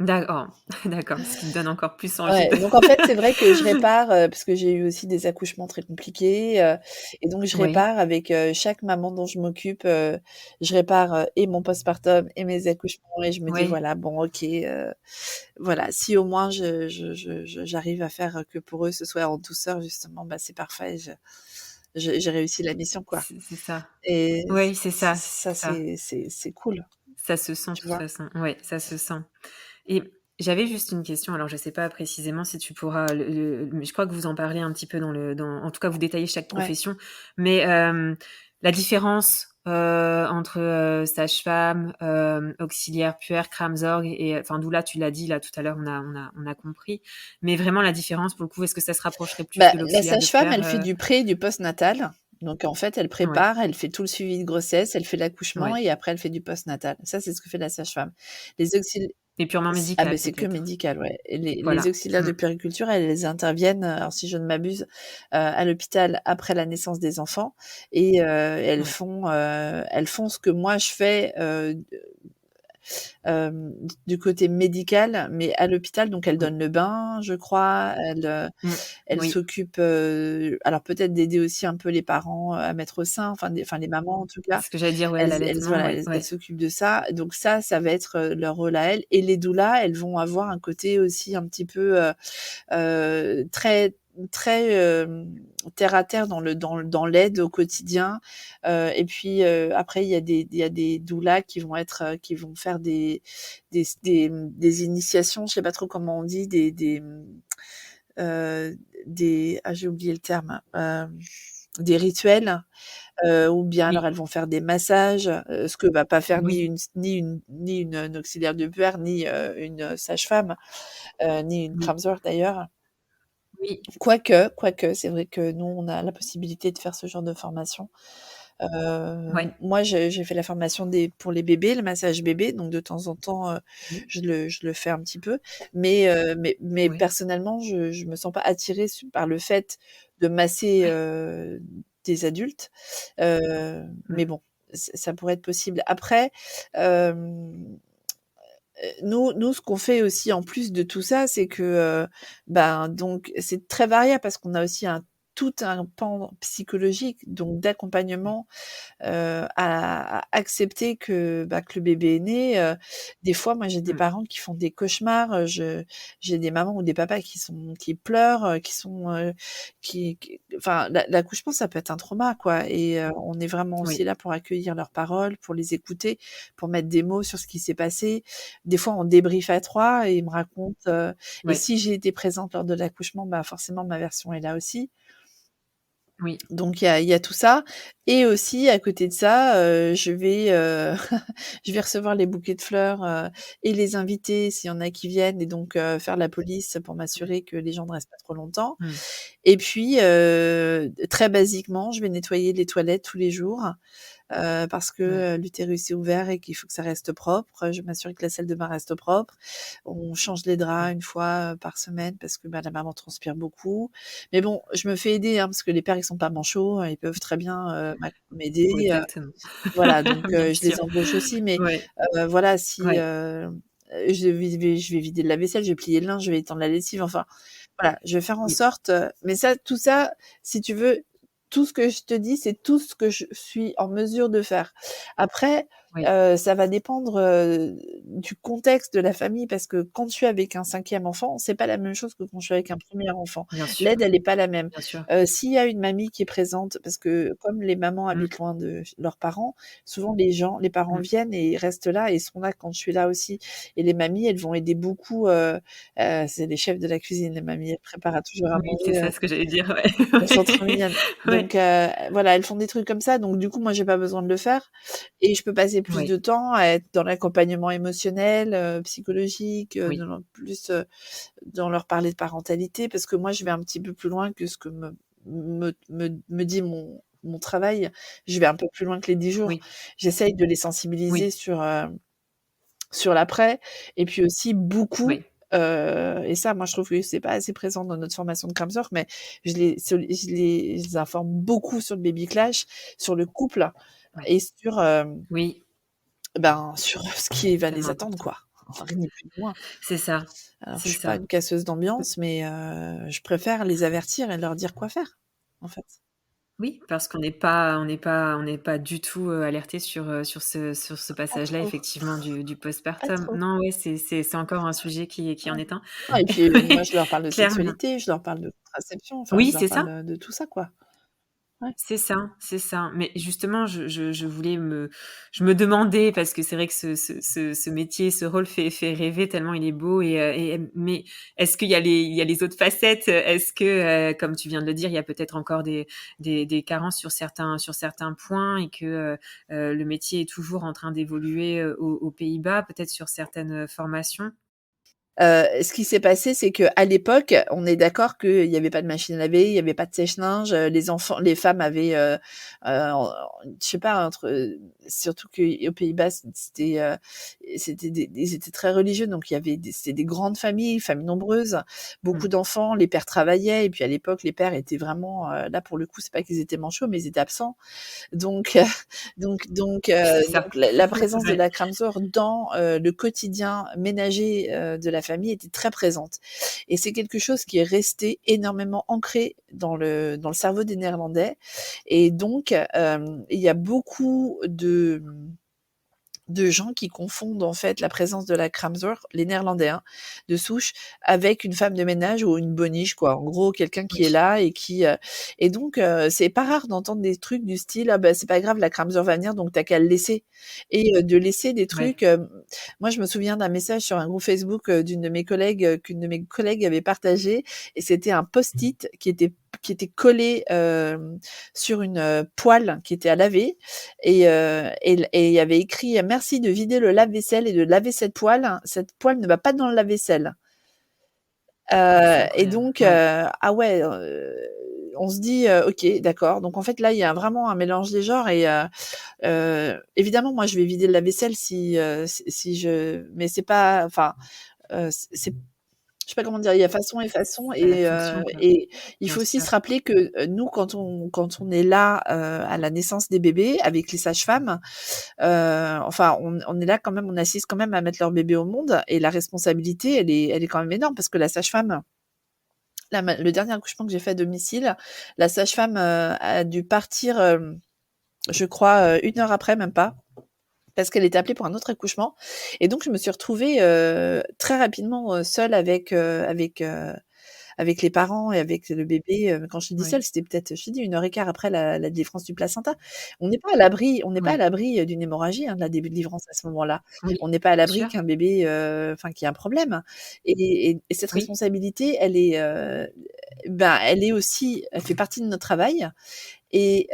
Speaker 1: D'accord, d'accord, ce qui me donne encore plus envie
Speaker 3: Ouais,
Speaker 1: de
Speaker 3: donc en fait, c'est vrai que je répare, parce que j'ai eu aussi des accouchements très compliqués, et donc je
Speaker 1: Oui,
Speaker 3: répare avec, chaque maman dont je m'occupe, je répare, et mon postpartum et mes accouchements et je me dis:
Speaker 1: oui,
Speaker 3: «Voilà, bon OK, voilà, si au moins j'arrive à faire, que pour eux ce soit en douceur justement, bah, c'est parfait, j'ai réussi la mission, quoi».
Speaker 1: c'est ça.
Speaker 3: Et
Speaker 1: Oui, c'est ça,
Speaker 3: ça,
Speaker 1: c'est ça.
Speaker 3: c'est cool,
Speaker 1: Ça se sent de
Speaker 3: tu
Speaker 1: toute
Speaker 3: vois?
Speaker 1: façon. Ouais, ça se sent. Et j'avais juste une question, alors je sais pas précisément si tu pourras mais je crois que vous en parlez un petit peu en tout cas vous détaillez chaque
Speaker 3: Ouais.
Speaker 1: profession, mais la différence, entre, sage-femme, auxiliaire puère, Kramsorg et enfin doula, tu l'as dit là tout à l'heure, on a compris, mais vraiment la différence pour le coup, est-ce que ça se rapprocherait plus
Speaker 3: Bah,
Speaker 1: de
Speaker 3: la
Speaker 1: l'auxiliaire de
Speaker 3: sage-femme,
Speaker 1: puère,
Speaker 3: elle fait du pré et du postnatal. Donc en fait, elle
Speaker 1: Ouais,
Speaker 3: prépare, elle fait tout le suivi de grossesse, elle fait l'accouchement
Speaker 1: ouais,
Speaker 3: et après elle fait du postnatal. Ça, c'est ce que fait la sage-femme. Les auxili
Speaker 1: et purement
Speaker 3: Ah beh,
Speaker 1: médical
Speaker 3: c'est que
Speaker 1: peut-être?
Speaker 3: médical, ouais. Et les
Speaker 1: Voilà.
Speaker 3: auxiliaires de
Speaker 1: Mmh.
Speaker 3: puériculture, elles interviennent, alors si je ne m'abuse, à l'hôpital après la naissance des enfants et
Speaker 1: Ouais.
Speaker 3: elles font ce que moi je fais, du côté médical, mais à l'hôpital. Donc elles
Speaker 1: Oui.
Speaker 3: donnent le bain, je crois,
Speaker 1: Mmh.
Speaker 3: elles
Speaker 1: Oui.
Speaker 3: s'occupent, alors peut-être d'aider aussi un peu les parents, à mettre au sein, enfin les mamans en tout cas.
Speaker 1: C'est ce que j'allais dire, ouais, l'allaitement, ouais,
Speaker 3: Elles
Speaker 1: ouais.
Speaker 3: s'occupent de ça. Donc ça va être, leur rôle à elles. Et les doulas, elles vont avoir un côté aussi un petit peu, très très, terre à terre dans l'aide au quotidien. Et puis, après il y a des doulas qui vont être, qui vont faire des initiations, je sais pas trop comment on dit, j'ai oublié le terme, des rituels, ou bien alors
Speaker 1: Oui,
Speaker 3: elles vont faire des massages, ce que va pas faire
Speaker 1: oui,
Speaker 3: ni une auxiliaire de puère, ni, une sage-femme, ni une
Speaker 1: oui,
Speaker 3: Kramsor d'ailleurs.
Speaker 1: oui,
Speaker 3: Quoique, c'est vrai que nous, on a la possibilité de faire ce genre de formation.
Speaker 1: ouais,
Speaker 3: Moi, j'ai fait la formation pour les bébés, le massage bébé, donc de temps en temps,
Speaker 1: oui,
Speaker 3: je le fais un petit peu. Mais
Speaker 1: ouais,
Speaker 3: personnellement, je me sens pas attirée par le fait de masser,
Speaker 1: ouais,
Speaker 3: des adultes.
Speaker 1: mmh,
Speaker 3: Mais bon, ça pourrait être possible. Après, hem nous, ce qu'on fait aussi en plus de tout ça, c'est que, ben, donc c'est très variable parce qu'on a aussi un tout un pan psychologique, donc d'accompagnement à accepter que le bébé est né. Des fois, moi, j'ai des
Speaker 1: Mmh.
Speaker 3: parents qui font des cauchemars. J'ai des mamans ou des papas qui pleurent, enfin, l'accouchement, ça peut être un trauma, quoi. Et on est vraiment aussi
Speaker 1: Oui,
Speaker 3: là pour accueillir leurs paroles, pour les écouter, pour mettre des mots sur ce qui s'est passé. Des fois, on débriefe à 3 et ils me racontent. Et
Speaker 1: oui,
Speaker 3: si j'ai été présente lors de l'accouchement, bah forcément, ma version est là aussi.
Speaker 1: oui,
Speaker 3: Donc il y a tout ça et aussi à côté de ça, je vais recevoir les bouquets de fleurs, et les invités s'il y en a qui viennent et donc faire la police pour
Speaker 1: mmh,
Speaker 3: m'assurer que les gens ne restent pas trop longtemps
Speaker 1: mmh,
Speaker 3: et puis, très basiquement, je vais nettoyer les toilettes tous les jours. Parce que,
Speaker 1: mmh,
Speaker 3: l'utérus est ouvert et qu'il faut que ça reste propre. Je m'assure que la salle de bain reste propre. On change les
Speaker 1: mmh.
Speaker 3: draps une fois, par semaine parce que, bah, la maman transpire beaucoup. Mais bon, je me fais aider, hein, parce que les pères, ils sont pas manchots, ils peuvent très bien, m'aider,
Speaker 1: Exactement.
Speaker 3: voilà, donc
Speaker 1: Bien
Speaker 3: je les
Speaker 1: sûr.
Speaker 3: embauche aussi. Mais
Speaker 1: Ouais,
Speaker 3: voilà, si,
Speaker 1: ouais,
Speaker 3: je vais vider le lave-vaisselle, je vais plier le linge, je vais étendre la lessive, enfin voilà, je vais faire en
Speaker 1: oui,
Speaker 3: sorte, mais ça, tout ça, si tu veux, tout ce que je te dis, c'est tout ce que je suis en mesure de faire. Après,
Speaker 1: oui,
Speaker 3: ça va dépendre, du contexte de la famille parce que quand je suis avec un 5e enfant, c'est pas la même chose que quand je suis avec un 1er enfant.
Speaker 1: bien sûr,
Speaker 3: L'aide, elle est pas la même.
Speaker 1: bien sûr.
Speaker 3: S'il y a une mamie qui est présente parce que comme les mamans
Speaker 1: Mmh,
Speaker 3: habitent loin de leurs parents, souvent les parents
Speaker 1: mmh.
Speaker 3: viennent et restent là et sont là quand je suis là aussi et les mamies, elles vont aider beaucoup, c'est les chefs de la cuisine, les mamies, elles préparent toujours à
Speaker 1: Oui, c'est
Speaker 3: manger,
Speaker 1: ça ce que j'allais dire, ouais.
Speaker 3: elles sont trop mignonnes.
Speaker 1: Ouais,
Speaker 3: Donc voilà, elles font des trucs comme ça, donc du coup, moi, j'ai pas besoin de le faire et je peux passer plus de
Speaker 1: ouais,
Speaker 3: temps à être dans l'accompagnement émotionnel, psychologique,
Speaker 1: oui,
Speaker 3: dans leur parler de parentalité parce que moi, je vais un petit peu plus loin que ce que me dit mon travail. Je vais un peu plus loin que les 10 jours.
Speaker 1: oui,
Speaker 3: J'essaye de les sensibiliser
Speaker 1: oui,
Speaker 3: sur l'après et puis aussi beaucoup,
Speaker 1: oui,
Speaker 3: et ça, moi, je trouve que c'est pas assez présent dans notre formation de Kramsor, mais je les informe beaucoup sur le baby clash, sur le couple
Speaker 1: oui,
Speaker 3: et sur,
Speaker 1: oui,
Speaker 3: sur ce qui va les
Speaker 1: tellement
Speaker 3: attendre,
Speaker 1: important.
Speaker 3: quoi. Rien ni plus ni moins.
Speaker 1: C'est ça,
Speaker 3: Alors je
Speaker 1: c'est
Speaker 3: suis pas
Speaker 1: ça.
Speaker 3: une casseuse d'ambiance, mais je préfère les avertir et leur dire quoi faire, en fait.
Speaker 1: Oui, parce on n'est pas du tout, alertés sur ce
Speaker 3: Pas
Speaker 1: passage-là
Speaker 3: trop,
Speaker 1: effectivement du
Speaker 3: pas
Speaker 1: postpartum.
Speaker 3: trop.
Speaker 1: Non, ouais, c'est encore un sujet qui en
Speaker 3: Ouais.
Speaker 1: est un.
Speaker 3: Non et puis, moi, je leur parle de
Speaker 1: Clairement.
Speaker 3: sexualité, je leur parle de contraception, enfin,
Speaker 1: Oui,
Speaker 3: je leur
Speaker 1: c'est ça.
Speaker 3: parle, de tout ça, quoi. Ouais.
Speaker 1: C'est ça, c'est ça. Mais justement, je voulais je me demandais parce que c'est vrai que ce métier, ce rôle fait rêver tellement il est beau mais est-ce qu'il y a il y a les autres facettes? Est-ce que, comme tu viens de le dire, il y a peut-être encore des carences sur certains points et que, le métier est toujours en train d'évoluer, aux Pays-Bas, peut-être sur certaines, formations?
Speaker 3: Ce qui s'est passé, c'est qu'à l'époque, on est d'accord qu'il y avait pas de machine à laver, il y avait pas de sèche-linge, les femmes avaient, je sais pas, surtout qu'aux Pays-Bas, ils étaient très religieux, donc il y avait c'était des grandes familles nombreuses, beaucoup
Speaker 1: Mmh.
Speaker 3: d'enfants, les pères travaillaient et puis à l'époque, les pères étaient vraiment, là pour le coup, c'est pas qu'ils étaient manchots, mais ils étaient absents. Donc
Speaker 1: C'est ça.
Speaker 3: donc la présence de
Speaker 1: Ouais.
Speaker 3: la Kramsor dans, le quotidien ménager, de la famille était très présente et c'est quelque chose qui est resté énormément ancré dans le cerveau des Néerlandais et donc il y a beaucoup de gens qui confondent en fait la présence de la Kramzor, les Néerlandais hein, de souche, avec une femme de ménage ou une boniche quoi. En gros, quelqu'un qui est
Speaker 1: Oui.
Speaker 3: là et qui et donc c'est pas rare d'entendre des trucs du style ah bah c'est pas grave la Kramzor va venir donc t'as qu'à le laisser et de laisser des
Speaker 1: Ouais.
Speaker 3: trucs. Moi je me souviens d'un message sur un groupe Facebook d'une de mes collègues qu'une de mes collègues avait partagé et c'était un post-it qui était collé sur une poêle qui était à laver et il y avait écrit: «Merci de vider le lave-vaisselle et de laver cette poêle. Cette poêle ne va pas dans le lave-vaisselle».
Speaker 1: C'est
Speaker 3: Et
Speaker 1: incroyable.
Speaker 3: donc
Speaker 1: Ouais.
Speaker 3: ah ouais, on se dit: «OK, d'accord». Donc en fait, là, il y a vraiment un mélange des genres et évidemment, moi, je vais vider le lave-vaisselle si je mais c'est pas enfin, c'est je sais pas comment dire, il y a façon et façon
Speaker 1: C'est la fonction, quoi.
Speaker 3: et il
Speaker 1: Bien
Speaker 3: faut aussi
Speaker 1: sûr.
Speaker 3: se rappeler que, nous quand on est là, à la naissance des bébés avec les sages-femmes, enfin on est là quand même, on assiste quand même à mettre leur bébé au monde et la responsabilité elle est quand même énorme parce que la sage-femme, le dernier accouchement que j'ai fait à domicile, la sage-femme a dû partir, je crois, 1 heure après, même pas, parce qu'elle était appelée pour un autre accouchement. Et donc, je me suis retrouvée très rapidement seule avec les parents et avec le bébé. Quand je te dis seule,
Speaker 1: Oui,
Speaker 3: c'était peut-être, je te dis, 1 heure et quart après la délivrance du placenta. On n'est pas à
Speaker 1: oui,
Speaker 3: l'abri d'une hémorragie, hein, de la délivrance à ce moment-là.
Speaker 1: oui,
Speaker 3: On n'est pas à
Speaker 1: bien
Speaker 3: l'abri
Speaker 1: sûr.
Speaker 3: qu'un bébé, enfin, qu'il y ait un problème. Et cette
Speaker 1: Oui,
Speaker 3: responsabilité, elle est aussi, elle fait partie de notre travail. Et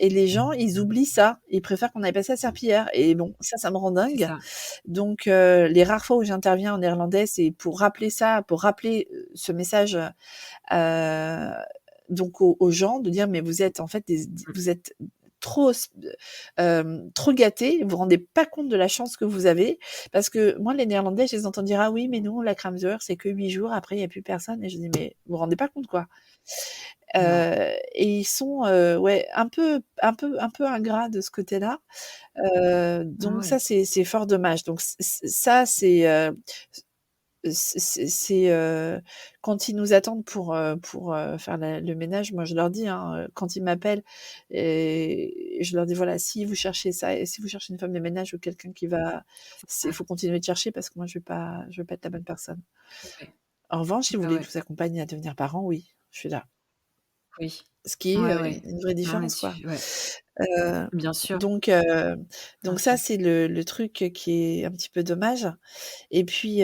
Speaker 3: les gens, ils oublient ça. Ils préfèrent qu'on aille passer la serpillière. Et bon, ça me rend
Speaker 1: c'est
Speaker 3: dingue.
Speaker 1: ça.
Speaker 3: Donc, les rares fois où j'interviens en néerlandais, c'est pour rappeler ça, pour rappeler ce message donc aux gens, de dire mais vous êtes en fait
Speaker 1: Mmh,
Speaker 3: vous êtes trop gâtés, vous vous rendez pas compte de la chance que vous avez, parce que moi les Néerlandais, je les entends dire ah oui mais nous la Kramzeur c'est que 8 jours, après il y a plus personne, et je dis mais vous vous rendez pas compte quoi.
Speaker 1: non.
Speaker 3: Et ils sont ouais un peu ingrats de ce côté-là.
Speaker 1: Ah
Speaker 3: Donc
Speaker 1: ouais,
Speaker 3: ça c'est fort dommage. Donc ça c'est quand ils nous attendent pour faire le ménage, moi je leur dis, hein, quand ils m'appellent, et je leur dis voilà, si vous cherchez ça, et si vous cherchez une femme de ménage ou quelqu'un qui va,
Speaker 1: c'est
Speaker 3: il
Speaker 1: ça.
Speaker 3: faut continuer de chercher, parce que moi je vais pas être la bonne personne.
Speaker 1: Ouais,
Speaker 3: En revanche, si vous
Speaker 1: bah,
Speaker 3: voulez que
Speaker 1: ouais,
Speaker 3: je vous accompagne à devenir parent, oui, je suis là.
Speaker 1: oui.
Speaker 3: Ce qui est
Speaker 1: Ouais,
Speaker 3: une
Speaker 1: ouais.
Speaker 3: une vraie
Speaker 1: Non, mais
Speaker 3: différence, quoi.
Speaker 1: tu ouais,
Speaker 3: Heu,
Speaker 1: bien sûr,
Speaker 3: donc
Speaker 1: bien
Speaker 3: donc ça,
Speaker 1: sûr.
Speaker 3: c'est le truc qui est un petit peu dommage. Et puis,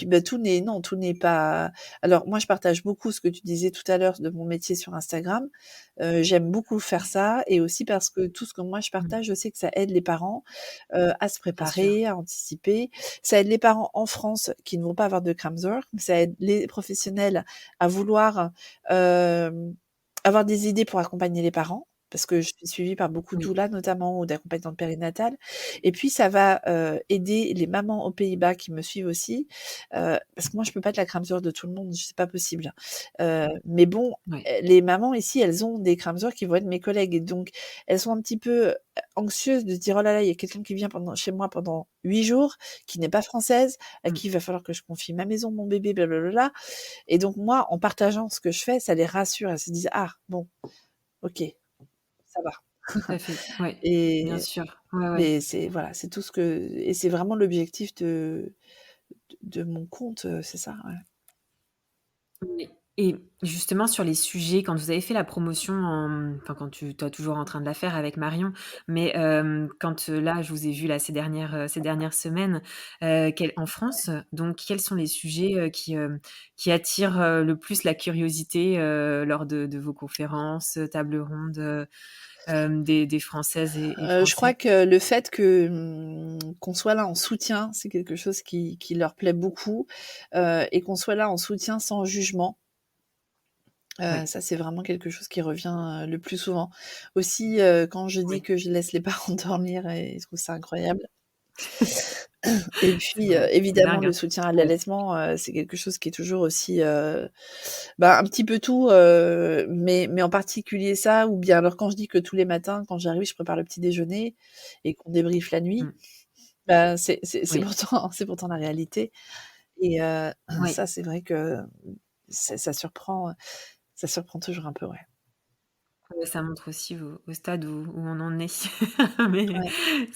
Speaker 3: bah, tout n'est pas, alors moi, je partage beaucoup ce que tu disais tout à l'heure de mon métier sur Instagram. J'aime beaucoup faire ça, et aussi parce que tout ce que moi je
Speaker 1: Mmh,
Speaker 3: partage, je sais que ça aide les parents, à se
Speaker 1: bien sûr.
Speaker 3: préparer, à anticiper. Ça aide les parents en France qui ne vont pas avoir de Kramzor, ça aide les professionnels à vouloir, hem, avoir des idées pour accompagner les parents, parce que je suis suivie par beaucoup de
Speaker 1: Oui,
Speaker 3: doulas notamment, ou d'accompagnantes périnatales. Et puis ça va, aider les mamans aux Pays-Bas qui me suivent aussi, parce que moi je peux pas être la crème sœur de tout le monde, c'est pas possible. Mais bon,
Speaker 1: ouais.
Speaker 3: les mamans ici, elles ont des crèmes sœurs qui vont être mes collègues, et donc elles sont un petit peu, anxieuses de se dire: «Oh là là, il y a quelqu'un qui vient chez moi pendant 8 jours, qui n'est pas française, à
Speaker 1: Mmh.
Speaker 3: qui il va falloir que je confie ma maison, mon bébé, blablabla». Et donc moi, en partageant ce que je fais, ça les rassure. Elles se disent: «Ah bon, OK, ça va».
Speaker 1: Tout à fait, ouais, bien
Speaker 3: Et
Speaker 1: sûr. Ouais, ouais.
Speaker 3: mais c'est voilà, c'est tout ce que, et c'est vraiment l'objectif de mon compte, c'est ça, ouais.
Speaker 1: Oui et justement sur les sujets, quand vous avez fait la promotion enfin quand tu es toujours en train de la faire avec Marion, mais quand, là je vous ai vu là ces dernières semaines, quel en France, donc quels sont les sujets, qui attirent, le plus la curiosité, lors de vos conférences, tables rondes, des Françaises et
Speaker 3: Je crois
Speaker 1: Français?
Speaker 3: que le fait que, qu'on soit là en soutien, c'est quelque chose qui leur plaît beaucoup, et qu'on soit là en soutien sans jugement.
Speaker 1: Ouais.
Speaker 3: Ça, c'est vraiment quelque chose qui revient, le plus souvent. Aussi, quand je dis
Speaker 1: Oui,
Speaker 3: que je laisse les parents dormir, et ils trouvent ça incroyable. Et
Speaker 1: c'est
Speaker 3: puis,
Speaker 1: vrai, c'est
Speaker 3: évidemment,
Speaker 1: dingue,
Speaker 3: le
Speaker 1: hein?
Speaker 3: soutien à
Speaker 1: Ouais,
Speaker 3: l'allaitement, c'est quelque chose qui est toujours aussi, un petit peu tout, mais en particulier ça, ou bien alors quand je dis que tous les matins, quand j'arrive, je prépare le petit déjeuner et qu'on débriefe la nuit,
Speaker 1: mmh,
Speaker 3: c'est
Speaker 1: oui,
Speaker 3: pourtant c'est pourtant la réalité. Et
Speaker 1: oui.
Speaker 3: ça, c'est vrai que ça surprend toujours un peu, ouais.
Speaker 1: Ouais, ça montre aussi au stade où on en est. Mais
Speaker 3: Ouais.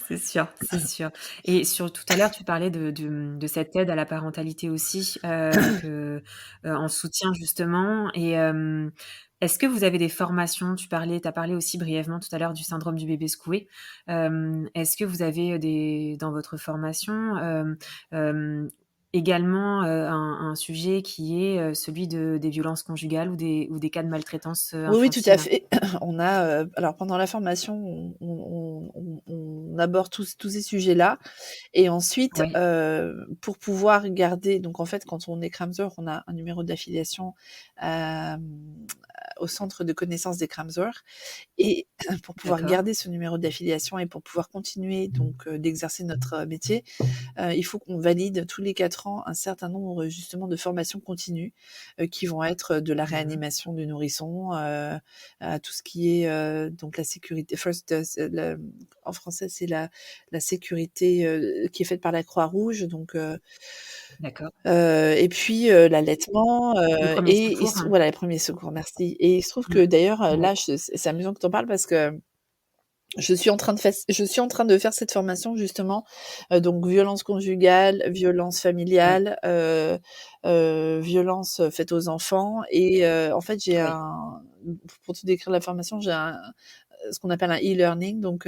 Speaker 1: c'est sûr, c'est sûr. Et sur tout à l'heure, tu parlais de cette aide à la parentalité aussi, en soutien justement et est-ce que vous avez des formations? Tu as parlé aussi brièvement tout à l'heure du syndrome du bébé secoué. Est-ce que vous avez, des dans votre formation, hem, également, un sujet qui est, celui des violences conjugales ou des cas de maltraitance,
Speaker 3: Oui, oui, tout à
Speaker 1: infantile?
Speaker 3: fait. On a, alors pendant la formation, on aborde tous ces sujets-là, et ensuite,
Speaker 1: Oui,
Speaker 3: pour pouvoir garder, donc en fait, quand on est Kramzor, on a un numéro d'affiliation, hem, au centre de connaissance des Kramzor. Et pour pouvoir
Speaker 1: d'accord.
Speaker 3: garder ce numéro d'affiliation et pour pouvoir continuer donc d'exercer notre métier, il faut qu'on valide tous les 4 ans un certain nombre justement de formations continues, qui vont être de la
Speaker 1: Mmh.
Speaker 3: réanimation du nourrisson, à tout ce qui est, donc la sécurité first, en français, c'est la sécurité, qui est faite par la Croix-Rouge, donc
Speaker 1: D'accord.
Speaker 3: Et puis, l'allaitement,
Speaker 1: Les premiers
Speaker 3: et il
Speaker 1: secours,
Speaker 3: se
Speaker 1: hein.
Speaker 3: voilà, les premiers secours, merci, et il se trouve
Speaker 1: Mmh.
Speaker 3: que d'ailleurs,
Speaker 1: Ouais.
Speaker 3: là, c'est amusant que tu en parles parce que je suis en train de faire cette formation justement, donc violence conjugale, violence
Speaker 1: Ouais.
Speaker 3: familiale, violence, faite aux enfants, et en fait,
Speaker 1: Oui.
Speaker 3: pour te décrire la formation, j'ai ce qu'on appelle un e-learning, donc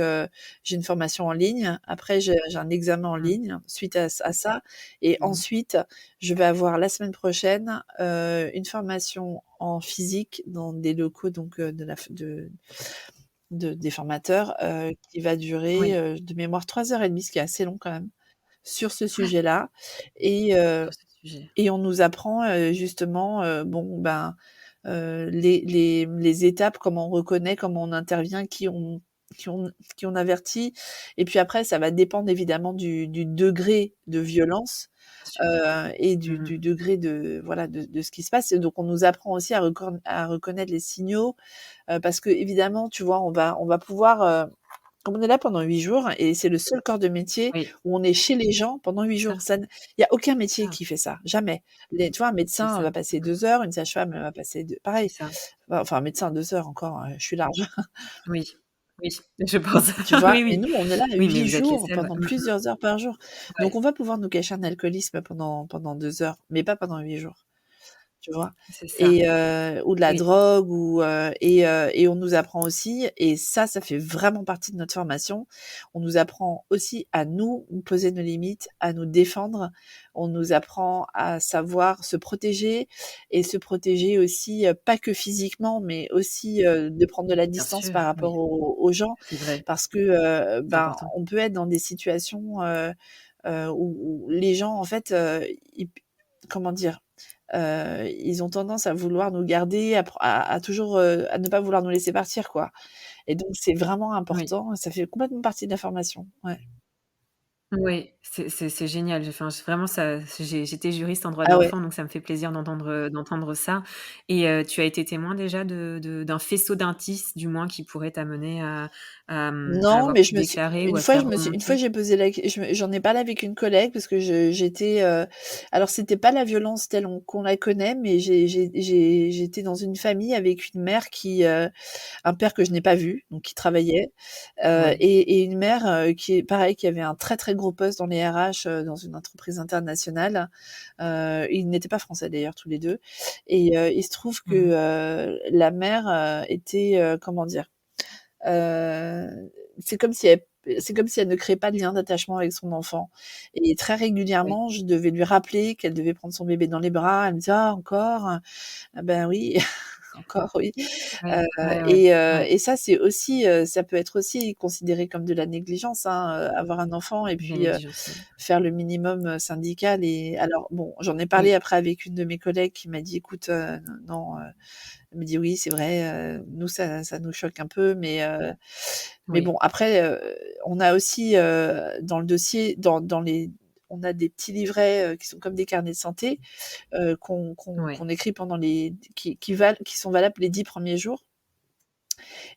Speaker 3: j'ai une formation en ligne. Après, j'ai un examen en
Speaker 1: Mmh.
Speaker 3: ligne suite à ça, et
Speaker 1: Mmh mh.
Speaker 3: ensuite, je vais avoir la semaine prochaine, une formation en physique dans des locaux, donc de la f de des formateurs, qui va durer,
Speaker 1: Oui,
Speaker 3: de mémoire 3 heures et demie, ce qui est assez long quand même, sur ce
Speaker 1: ouais,
Speaker 3: sujet-là, et heu
Speaker 1: sur ce sujet.
Speaker 3: et on nous apprend, justement, bon, ben, les étapes, comment on reconnaît, comment on intervient, qui on avertit, et puis après ça va dépendre évidemment du degré de violence,
Speaker 1: Bien sûr.
Speaker 3: et du
Speaker 1: Mmh mh.
Speaker 3: du degré de voilà, de ce qui se passe, et donc on nous apprend aussi à reconnaître les signaux, parce qu'évidemment, tu vois, on va pouvoir, comme on est là pendant 8 jours, et c'est le seul corps de métier
Speaker 1: Oui,
Speaker 3: où on est chez les gens pendant 8
Speaker 1: c'est
Speaker 3: jours.
Speaker 1: ça,
Speaker 3: Ça, il y a aucun
Speaker 1: c'est
Speaker 3: métier
Speaker 1: ça,
Speaker 3: qui fait ça, jamais. Tu vois, un
Speaker 1: c'est
Speaker 3: médecin
Speaker 1: ça.
Speaker 3: va passer
Speaker 1: Mmh.
Speaker 3: 2 heures, une sage-femme, elle va passer
Speaker 1: C'est
Speaker 3: pareil.
Speaker 1: ça.
Speaker 3: Enfin, un médecin 2 heures encore, je suis large.
Speaker 1: Oui, oui, je pense.
Speaker 3: Tu vois?
Speaker 1: Oui,
Speaker 3: Mais
Speaker 1: oui.
Speaker 3: nous, on est là
Speaker 1: Oui, mais
Speaker 3: 8
Speaker 1: vous êtes les
Speaker 3: jours
Speaker 1: seuls, ouais.
Speaker 3: pendant
Speaker 1: Mmh mh.
Speaker 3: plusieurs heures par jour.
Speaker 1: Ouais,
Speaker 3: Donc on va pouvoir nous cacher un alcoolisme pendant 2 heures, mais pas pendant 8 jours. Tu vois?
Speaker 1: c'est ça.
Speaker 3: Et ou de la
Speaker 1: Oui,
Speaker 3: drogue, et on nous apprend aussi, et ça fait vraiment partie de notre formation. On nous apprend aussi à nous poser nos limites, à nous défendre. On nous apprend à savoir se protéger, et se protéger aussi, pas que physiquement, mais aussi, de prendre de la
Speaker 1: bien
Speaker 3: distance
Speaker 1: sûr,
Speaker 3: par
Speaker 1: oui,
Speaker 3: rapport aux gens,
Speaker 1: c'est vrai,
Speaker 3: parce que,
Speaker 1: c'est
Speaker 3: ben,
Speaker 1: important.
Speaker 3: on peut être dans des situations, où les gens en fait, ils comment dire? Ils ont tendance à vouloir nous garder, à toujours, à ne pas vouloir nous laisser partir, quoi, et donc c'est vraiment
Speaker 1: Oui.
Speaker 3: important, ça fait complètement partie de la formation. Ouais.
Speaker 1: Oui, c'est génial. Enfin, vraiment ça j'étais juriste en droit de
Speaker 3: Ah ouais.
Speaker 1: l'enfant, donc ça me fait plaisir d'entendre ça et tu as été témoin déjà d'un faisceau d'indices, du moins, qui pourrait t'amener à
Speaker 3: Non,
Speaker 1: avoir
Speaker 3: mais
Speaker 1: pu déclarer ou à faire
Speaker 3: une fois
Speaker 1: remonter?
Speaker 3: j'ai posé la q je me j'en ai parlé avec une collègue parce que j'étais, alors c'était pas la violence telle qu'on la connaît, mais j'étais dans une famille avec une mère un père que je n'ai pas vu, donc qui travaillait,
Speaker 1: Ouais,
Speaker 3: et une mère, qui est pareil, qui avait un très, très gros poste dans les RH, dans une entreprise internationale. Ils n'étaient pas français d'ailleurs tous les 2, et il se trouve que,
Speaker 1: mmh mh.
Speaker 3: la mère, était, comment dire? C'est comme si elle ne créait pas de lien d'attachement avec son enfant, et très
Speaker 1: Oui,
Speaker 3: régulièrement, je devais lui rappeler qu'elle devait prendre son bébé dans les bras. Elle me disait: «Ah encore?» «Ah ben oui, encore oui».
Speaker 1: ouais, ouais, ouais,
Speaker 3: Et
Speaker 1: ouais,
Speaker 3: ça, c'est aussi, ça peut être aussi considéré comme de la négligence, hein, avoir un enfant et
Speaker 1: de la
Speaker 3: puis,
Speaker 1: négligence, oui.
Speaker 3: faire le minimum, syndical. Et alors bon, j'en ai parlé
Speaker 1: Oui,
Speaker 3: après avec une de mes collègues qui m'a dit: «Écoute, non», elle me dit: «Oui, c'est vrai, nous ça nous choque un peu, mais
Speaker 1: oui,
Speaker 3: bon après, on a aussi, dans le dossier, dans les on a des petits livrets, qui sont comme des carnets de santé, qu'on
Speaker 1: ouais,
Speaker 3: écrit pendant qui sont valables les 10 premiers jours,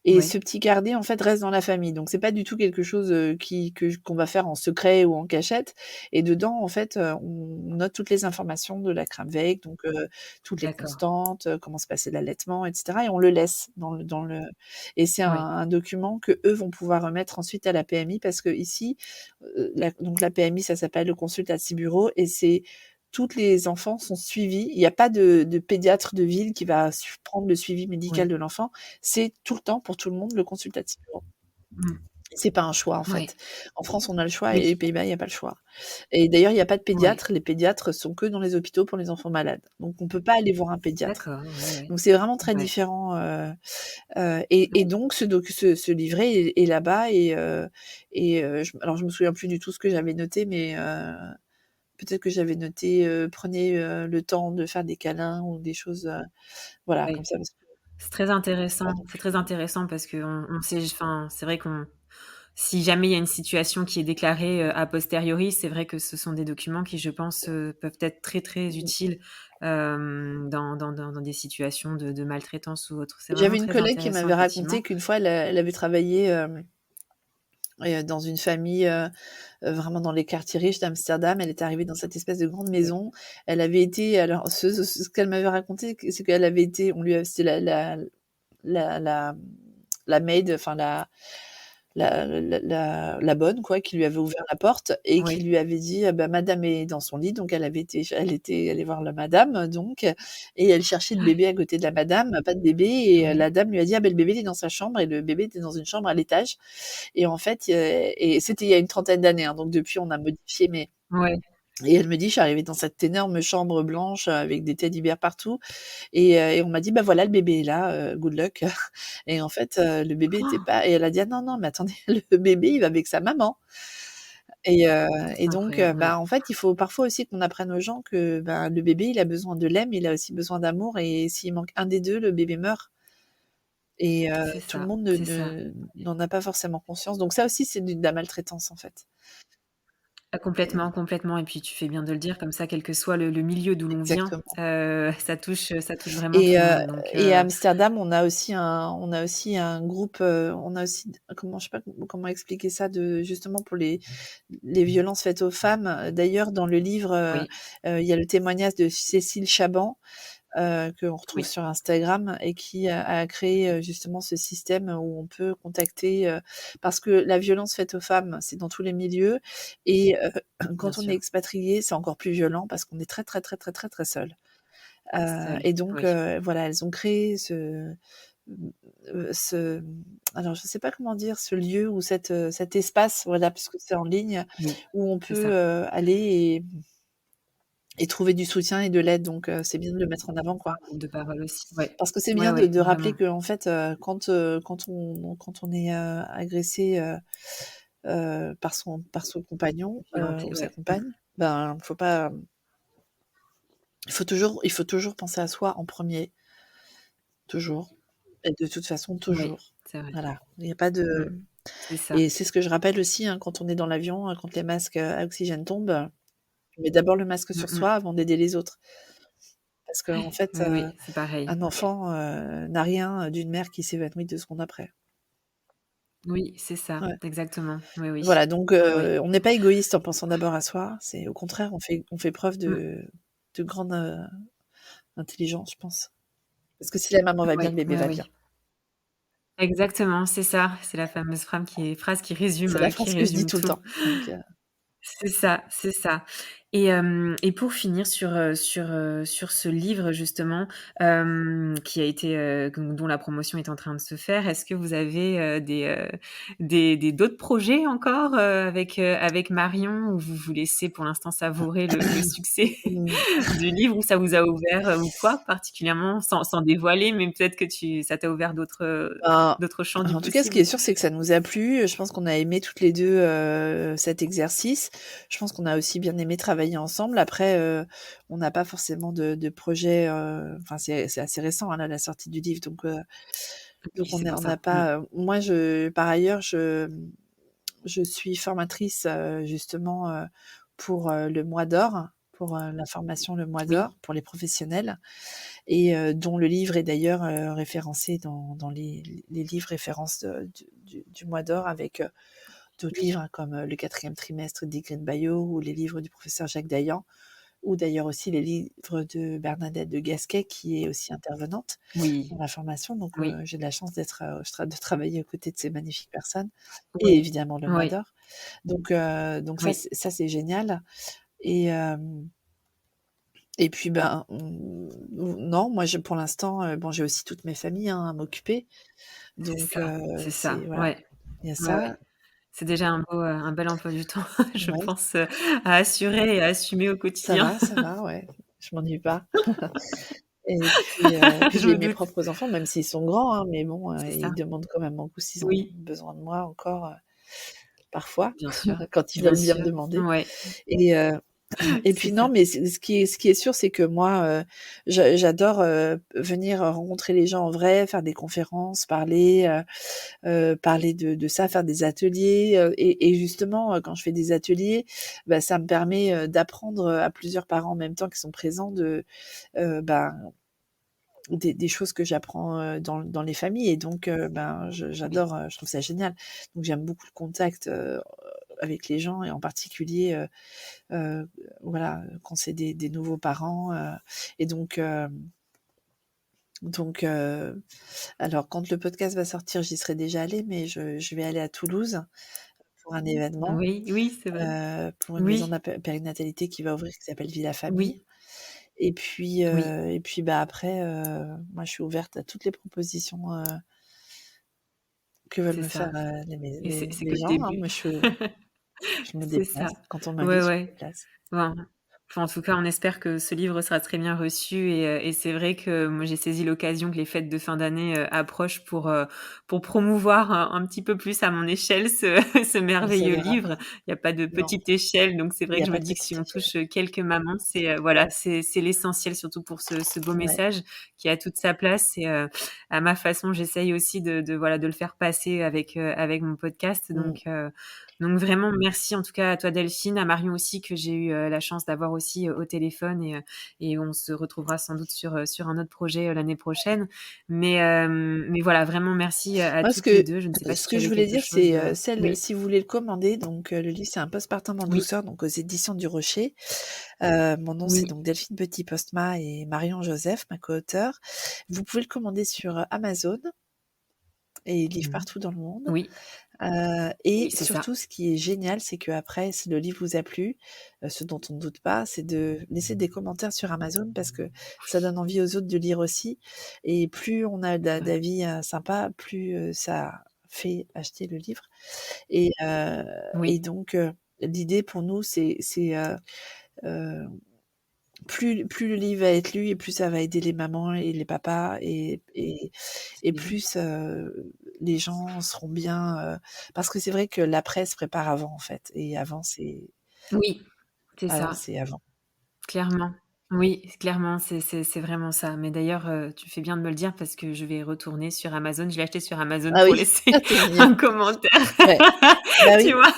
Speaker 3: et ce
Speaker 1: ouais,
Speaker 3: petit carnet, en fait, reste dans la famille. Donc c'est pas du tout quelque chose, qu'on va faire en secret ou en cachette, et dedans, en fait, on note toutes les informations de la crème veille, donc toutes les
Speaker 1: d'accord,
Speaker 3: constantes, comment se passait l'allaitement, et cetera, et on le laisse dans le et c'est
Speaker 1: oui,
Speaker 3: un document qu'eux vont pouvoir remettre ensuite à la PMI, parce qu'ici, la PMI, ça s'appelle le consultatif bureau, et c'est toutes les enfants sont suivis. Il y a pas de pédiatre de ville qui va prendre le suivi médical
Speaker 1: oui,
Speaker 3: de l'enfant. C'est tout le temps, pour tout le monde, le consultatif bureau.
Speaker 1: mmh,
Speaker 3: C'est pas un choix, en
Speaker 1: ouais,
Speaker 3: fait. En France, on a le choix, et
Speaker 1: oui,
Speaker 3: les Pays-Bas, il y a pas le choix, et d'ailleurs, il y a pas de
Speaker 1: ouais,
Speaker 3: pédiatre. Les pédiatres sont que dans les hôpitaux pour les enfants malades. Donc on peut pas aller voir un pédiatre.
Speaker 1: d'accord, ouais, ouais,
Speaker 3: Donc c'est vraiment très
Speaker 1: ouais,
Speaker 3: différent, et
Speaker 1: oui,
Speaker 3: donc ce livret est là-bas, alors je me souviens plus du tout ce que j'avais noté, mais peut-être que j'avais noté, «Prenez, le temps de faire des câlins» ou des choses, voilà, comme
Speaker 1: oui.
Speaker 3: ça, parce que
Speaker 1: C'est très
Speaker 3: pas
Speaker 1: intéressant,
Speaker 3: non
Speaker 1: c'est
Speaker 3: plus.
Speaker 1: très intéressant parce qu'on sait enfin, c'est vrai qu'on si jamais il y a une situation qui est déclarée, a posteriori, c'est vrai que ce sont des documents qui, je pense, peuvent être très, très
Speaker 3: Mmh.
Speaker 1: utiles, dans des situations de maltraitance ou autre. C'est vraiment
Speaker 3: J'avais une
Speaker 1: très
Speaker 3: collègue qui
Speaker 1: intéressant
Speaker 3: m'avait raconté
Speaker 1: effectivement.
Speaker 3: qu'une fois elle avait travaillé, et dans une famille, vraiment dans les quartiers riches d'Amsterdam. Elle est arrivée dans cette espèce de grande
Speaker 1: OK.
Speaker 3: maison. Elle avait été alors ce qu'elle m'avait raconté, c'est qu'elle avait été on lui a c'était la la maid, enfin la bonne quoi, qui lui avait ouvert la porte et qui
Speaker 1: Oui.
Speaker 3: lui avait dit: «Ah bah, madame est dans son lit», donc elle était allée voir la madame, donc et elle cherchait le bébé à côté de la madame, pas de bébé et
Speaker 1: Oui.
Speaker 3: la dame lui a dit: «Ah bah, le bébé il est dans sa chambre» et le bébé était dans une chambre à l'étage et en fait, et c'était il y a une trentaine d'années, hein, donc depuis on a modifié mais
Speaker 1: Ouais.
Speaker 3: et elle me dit: «Je suis arrivée dans cette énorme chambre blanche avec des teddy-bears partout et on m'a dit: "Bah, voilà, le bébé est là, good luck"» et en fait, le bébé était pas et elle a dit: «Ah non, non, mais attendez, le bébé, il va avec sa maman» et donc
Speaker 1: Incroyable, ouais.
Speaker 3: bah, en fait, il faut parfois aussi qu'on apprenne aux gens que, ben, le bébé, il a besoin de lait, mais il a aussi besoin d'amour et s'il manque un des 2, le bébé meurt et
Speaker 1: C'est
Speaker 3: tout le
Speaker 1: ça,
Speaker 3: monde
Speaker 1: c'est ça.
Speaker 3: n'en a pas forcément conscience. Donc ça aussi, c'est de la maltraitance, en fait.
Speaker 1: Ah complètement, complètement et puis tu fais bien de le dire comme ça, quel que soit le milieu d'où l'on vient,
Speaker 3: Exactement.
Speaker 1: ça touche vraiment
Speaker 3: Et
Speaker 1: tout le
Speaker 3: heu
Speaker 1: monde donc
Speaker 3: et à Amsterdam, on a aussi un groupe, on a aussi comment je sais pas comment expliquer ça de justement pour les violences faites aux femmes. D'ailleurs, dans le livre,
Speaker 1: oui,
Speaker 3: il y a le témoignage de Cécile Chaban, qu'on retrouve
Speaker 1: oui,
Speaker 3: sur Instagram et qui a créé, justement ce système où on peut contacter, parce que la violence faite aux femmes, c'est dans tous les milieux et
Speaker 1: bien
Speaker 3: quand on est
Speaker 1: sûr.
Speaker 3: expatrié, c'est encore plus violent parce qu'on est très, très, très, très, très, très seul.
Speaker 1: Seul,
Speaker 3: Et donc
Speaker 1: oui.
Speaker 3: voilà, elles ont créé mmh, ce alors je sais pas comment dire, ce lieu ou cet espace, voilà, puisque c'est en ligne,
Speaker 1: Oui,
Speaker 3: où on
Speaker 1: c'est
Speaker 3: peut,
Speaker 1: ça.
Speaker 3: aller et trouver du soutien et de l'aide, donc c'est bien de le mettre en avant, quoi.
Speaker 1: Un groupe de parole aussi, ouais.
Speaker 3: Parce que c'est
Speaker 1: Ouais,
Speaker 3: bien
Speaker 1: ouais,
Speaker 3: de rappeler
Speaker 1: vraiment.
Speaker 3: qu'en fait, quand on est, agressé, par son compagnon,
Speaker 1: Violenté,
Speaker 3: ou sa
Speaker 1: ouais. Mmh.
Speaker 3: compagne, ben, faut pas, il faut toujours penser à soi en premier. Toujours et de toute façon,
Speaker 1: Oui,
Speaker 3: toujours.
Speaker 1: c'est vrai.
Speaker 3: Voilà, il y a pas
Speaker 1: Mmh.
Speaker 3: de
Speaker 1: C'est ça.
Speaker 3: et c'est ce que je rappelle aussi, hein, quand on est dans l'avion, quand les masques, à oxygène tombent, on met d'abord le masque
Speaker 1: Mmh
Speaker 3: sur
Speaker 1: mh.
Speaker 3: soi avant d'aider les autres. Parce qu'en fait,
Speaker 1: Oui, oui, c'est pareil.
Speaker 3: un enfant, n'a rien d'une mère qui s'évanouit 2 secondes après.
Speaker 1: Oui, c'est ça,
Speaker 3: Ouais.
Speaker 1: exactement. Oui, oui.
Speaker 3: Voilà, donc
Speaker 1: Oui, oui.
Speaker 3: on n'est pas égoïste en pensant d'abord à soi, c'est au contraire, on fait preuve
Speaker 1: Mmh.
Speaker 3: de grande, intelligence, je pense. Parce que si la maman va bien,
Speaker 1: Oui,
Speaker 3: le bébé
Speaker 1: oui,
Speaker 3: va bien.
Speaker 1: oui. Exactement, c'est ça. C'est la fameuse phrase
Speaker 3: C'est la
Speaker 1: qui
Speaker 3: phrase que je dis
Speaker 1: résume
Speaker 3: tout le
Speaker 1: tout.
Speaker 3: temps, donc
Speaker 1: C'est ça, c'est ça. Et pour finir sur ce livre justement, qui a été, dont la promotion est en train de se faire, est-ce que vous avez, des d'autres projets encore, avec Marion ou vous vous laissez pour l'instant savourer le succès
Speaker 3: mmh.
Speaker 1: du livre ou ça vous a ouvert, ou quoi particulièrement? Sans dévoiler, mais peut-être que ça t'a ouvert
Speaker 3: Ben,
Speaker 1: d'autres champs du
Speaker 3: en tout cas, ce qui est
Speaker 1: possible?
Speaker 3: sûr, c'est que ça nous a plu. Je pense qu'on a aimé toutes les 2 cet exercice. Je pense qu'on a aussi bien aimé travailler ensemble. Après, on n'a pas forcément de projet, enfin, c'est assez récent, hein, là, la sortie du livre, donc
Speaker 1: Oui, c'est pour
Speaker 3: on n'a
Speaker 1: ça. Mmh.
Speaker 3: pas, moi, je par ailleurs, je suis formatrice, justement, pour, le Mois d'or, pour, la formation Le Mois
Speaker 1: Oui,
Speaker 3: d'or, pour les professionnels et dont le livre est d'ailleurs, référencé dans les livres références du Mois d'or avec, d'autres
Speaker 1: oui,
Speaker 3: livres, hein, comme, Le 4e trimestre d'Ingrid Baillot ou les livres du professeur Jacques Dayan ou d'ailleurs aussi les livres de Bernadette de Gasquet qui est aussi intervenante
Speaker 1: oui,
Speaker 3: dans la formation. Donc
Speaker 1: oui,
Speaker 3: j'ai de la chance de travailler aux côtés de ces magnifiques personnes et
Speaker 1: oui,
Speaker 3: évidemment le Mois
Speaker 1: oui,
Speaker 3: d'or. Donc
Speaker 1: oui,
Speaker 3: ça c'est génial et et puis, ben, non, moi, pour l'instant, bon, j'ai aussi toute mes familles, hein, à m'occuper, donc
Speaker 1: c'est ça,
Speaker 3: c'est voilà,
Speaker 1: ouais,
Speaker 3: il y a
Speaker 1: ouais,
Speaker 3: ça,
Speaker 1: ouais. C'est déjà un bel emploi du temps, je
Speaker 3: ouais,
Speaker 1: pense, à assurer et à assumer au quotidien.
Speaker 3: ça va, ouais, je m'ennuie pas et puis
Speaker 1: Je
Speaker 3: j'ai
Speaker 1: me
Speaker 3: mes
Speaker 1: doute.
Speaker 3: propres enfants, même s'ils sont grands, hein, mais bon,
Speaker 1: C'est
Speaker 3: ils
Speaker 1: ça.
Speaker 3: demandent quand même beaucoup s'ils ont
Speaker 1: Oui,
Speaker 3: besoin de moi encore, parfois,
Speaker 1: bien sûr,
Speaker 3: quand ils
Speaker 1: bien
Speaker 3: veulent bien me
Speaker 1: sûr.
Speaker 3: demander
Speaker 1: Ouais,
Speaker 3: et et
Speaker 1: c'est
Speaker 3: puis non,
Speaker 1: ça.
Speaker 3: mais ce qui est sûr, c'est que moi, j'adore, venir rencontrer les gens en vrai, faire des conférences, parler de ça, faire des ateliers, et justement, quand je fais des ateliers, bah, ça me permet, d'apprendre, à plusieurs parents en même temps qui sont présents ben, des choses que j'apprends dans les familles. Et donc, ben,
Speaker 1: Oui.
Speaker 3: j'adore, je trouve ça génial. Donc, j'aime beaucoup le contact avec les gens et en particulier, voilà, quand c'est des nouveaux parents. Et donc, alors, quand le podcast va sortir, j'y serai déjà allée, mais je vais aller à Toulouse pour un événement,
Speaker 1: Oui, oui, c'est vrai.
Speaker 3: pour une maison
Speaker 1: Oui,
Speaker 3: périnatalité qui va ouvrir, qui s'appelle Villa Famille.
Speaker 1: oui, oui,
Speaker 3: Et puis bah, après, moi, je suis ouverte à toutes les propositions que veulent
Speaker 1: c'est
Speaker 3: me faire
Speaker 1: ça. Et c'est
Speaker 3: les
Speaker 1: que le
Speaker 3: gens. Hein.
Speaker 1: début.
Speaker 3: Moi, je me
Speaker 1: C'est ça.
Speaker 3: déplace. Quand on
Speaker 1: Ouais,
Speaker 3: m'invite, je me
Speaker 1: ouais.
Speaker 3: déplace.
Speaker 1: Ben, enfin, en tout cas, on espère que ce livre sera très bien reçu et c'est vrai que moi, j'ai saisi l'occasion que les fêtes de fin d'année, approchent pour promouvoir un petit peu plus à mon échelle ce ce
Speaker 3: C'est
Speaker 1: merveilleux
Speaker 3: adorable.
Speaker 1: livre. Il y a pas de
Speaker 3: Non,
Speaker 1: petite échelle, donc c'est
Speaker 3: il
Speaker 1: vrai
Speaker 3: y
Speaker 1: que
Speaker 3: a
Speaker 1: je
Speaker 3: pas
Speaker 1: me
Speaker 3: de
Speaker 1: dis que si
Speaker 3: petite
Speaker 1: on
Speaker 3: échelle.
Speaker 1: touche, quelques mamans, voilà, c'est l'essentiel surtout pour ce beau
Speaker 3: Ouais.
Speaker 1: message qui a toute sa place et à ma façon, j'essaye aussi voilà, de le faire passer avec mon podcast
Speaker 3: Mmh.
Speaker 1: donc vraiment merci en tout cas à toi Delphine, à Marion aussi que j'ai eu, la chance d'avoir aussi, au téléphone et on se retrouvera sans doute sur un autre projet, l'année prochaine. Mais voilà, vraiment merci, à
Speaker 3: Moi,
Speaker 1: toutes les 2. Je ne sais pas si
Speaker 3: ce
Speaker 1: tu
Speaker 3: que je
Speaker 1: avais
Speaker 3: voulais
Speaker 1: quelque
Speaker 3: dire,
Speaker 1: chose,
Speaker 3: c'est celle,
Speaker 1: oui,
Speaker 3: si vous voulez le commander, donc le livre, c'est un postpartum en
Speaker 1: oui,
Speaker 3: douceur, donc aux éditions du Rocher. Mon nom, c'est
Speaker 1: oui.
Speaker 3: donc Delphine Petit-Postma et Marion Joseph, ma co-auteure. Vous pouvez le commander sur Amazon et il livre
Speaker 1: Mmh.
Speaker 3: partout dans le monde.
Speaker 1: Oui,
Speaker 3: Et
Speaker 1: oui, c'est ça.
Speaker 3: surtout, ce qui est génial, c'est qu'après, si le livre vous a plu, ce dont on ne doute pas, c'est de laisser des commentaires sur Amazon parce que ça donne envie aux autres de lire aussi. Et plus on a
Speaker 1: C'est vrai.
Speaker 3: d'avis sympas, plus ça fait acheter le livre. Et
Speaker 1: Oui,
Speaker 3: donc, l'idée pour nous, euh, plus le livre va être lu et plus ça va aider les mamans et les papas et
Speaker 1: c'est
Speaker 3: plus les gens seront bien. Parce que c'est vrai que la presse prépare avant, en fait. Et
Speaker 1: oui, c'est ça.
Speaker 3: c'est avant.
Speaker 1: Clairement. Oui, clairement, c'est vraiment ça. Mais d'ailleurs, tu fais bien de me le dire parce que je vais retourner sur Amazon. Je l'ai acheté sur Amazon
Speaker 3: Ah
Speaker 1: pour
Speaker 3: oui, ah,
Speaker 1: laisser
Speaker 3: t'es mignonne.
Speaker 1: un commentaire.
Speaker 3: Ouais, bah
Speaker 1: Tu
Speaker 3: oui.
Speaker 1: vois?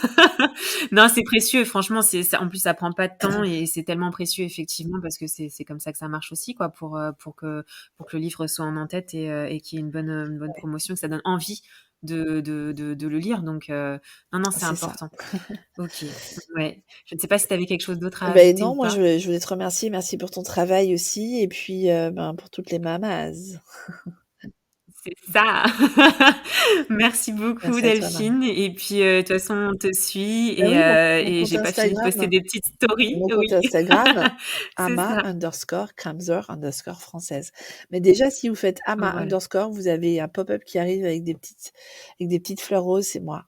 Speaker 1: Non, c'est précieux, franchement, c'est ça en plus, ça prend pas de temps et c'est tellement précieux effectivement parce que c'est comme ça que ça marche aussi quoi, pour que le livre soit en en-tête et qu'il y ait une bonne
Speaker 3: Ouais,
Speaker 1: promotion, que ça donne envie de le lire donc non, non, c'est
Speaker 3: c'est ça.
Speaker 1: important. OK, ouais. Je ne sais pas si tu avais quelque chose d'autre à
Speaker 3: Ben
Speaker 1: ajouter ou
Speaker 3: non, moi
Speaker 1: pas?
Speaker 3: je voulais te remercier. Merci pour ton travail aussi. Et puis, ben, pour toutes les mamas.
Speaker 1: C'est ça. Merci beaucoup
Speaker 3: Merci à toi, Marie.
Speaker 1: Delphine et puis, de toute façon on te suit
Speaker 3: Ah oui, mon
Speaker 1: et
Speaker 3: compte
Speaker 1: j'ai pas fini de poster
Speaker 3: Instagram.
Speaker 1: des petites stories.
Speaker 3: Mon compte
Speaker 1: Oui,
Speaker 3: Instagram,
Speaker 1: c'est ça.
Speaker 3: ama_Kramzer_française. Mais déjà, si vous faites
Speaker 1: Voilà.
Speaker 3: ama_, vous avez un pop-up qui arrive avec des petites fleurs roses, c'est moi.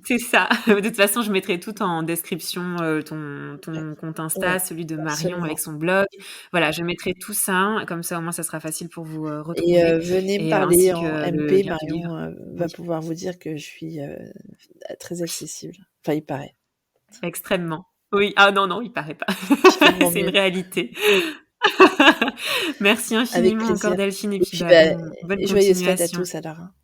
Speaker 1: C'est ça. De toute façon, je mettrai tout en description,
Speaker 3: Ouais,
Speaker 1: ton compte Insta,
Speaker 3: ouais,
Speaker 1: celui de Marion avec
Speaker 3: absolument.
Speaker 1: son blog. Voilà, je mettrai tout ça, comme ça au moins ça sera facile pour vous,
Speaker 3: Et
Speaker 1: retrouver
Speaker 3: venez me
Speaker 1: et
Speaker 3: parler
Speaker 1: ainsi
Speaker 3: en
Speaker 1: que le
Speaker 3: MP,
Speaker 1: lien du livre.
Speaker 3: Marion
Speaker 1: Oui,
Speaker 3: va pouvoir vous dire que je suis très accessible. Enfin, il paraît.
Speaker 1: extrêmement. Oui. Ah non, non, il paraît pas.
Speaker 3: Je fais de mon
Speaker 1: C'est une
Speaker 3: mieux.
Speaker 1: réalité. Merci
Speaker 3: Avec
Speaker 1: infiniment encore
Speaker 3: plaisir.
Speaker 1: Delphine et
Speaker 3: Et
Speaker 1: puis,
Speaker 3: puis,
Speaker 1: bah,
Speaker 3: bah,
Speaker 1: bonne
Speaker 3: joyeuses fêtes à
Speaker 1: continuation.
Speaker 3: tous alors, hein.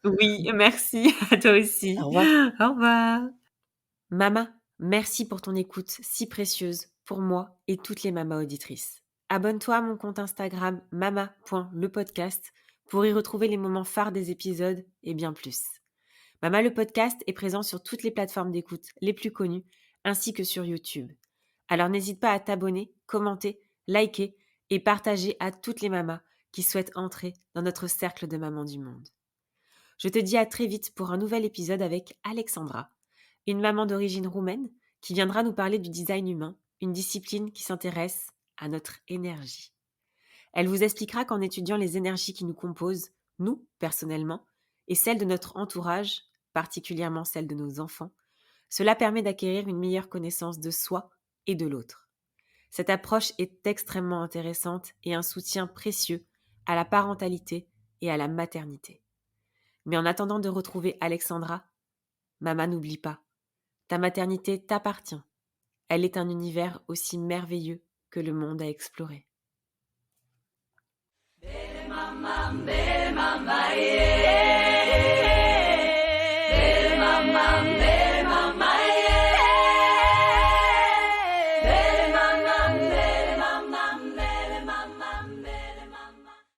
Speaker 1: Oui, merci à toi
Speaker 3: Au
Speaker 1: aussi.
Speaker 3: revoir.
Speaker 1: Au revoir. Mama, merci pour ton écoute si précieuse pour moi et toutes les mamas auditrices. Abonne-toi à mon compte Instagram mama.lepodcast pour y retrouver les moments phares des épisodes et bien plus. Mama le podcast est présent sur toutes les plateformes d'écoute les plus connues ainsi que sur YouTube. Alors n'hésite pas à t'abonner, commenter, liker et partager à toutes les mamas qui souhaitent entrer dans notre cercle de mamans du monde. Je te dis à très vite pour un nouvel épisode avec Alexandra, une maman d'origine roumaine qui viendra nous parler du design humain, une discipline qui s'intéresse à notre énergie. Elle vous expliquera qu'en étudiant les énergies qui nous composent, nous, personnellement, et celles de notre entourage, particulièrement celles de nos enfants, cela permet d'acquérir une meilleure connaissance de soi et de l'autre. Cette approche est extrêmement intéressante et un soutien précieux à la parentalité et à la maternité. Mais en attendant de retrouver Alexandra, maman, n'oublie pas, ta maternité t'appartient. Elle est un univers aussi merveilleux que le monde à explorer.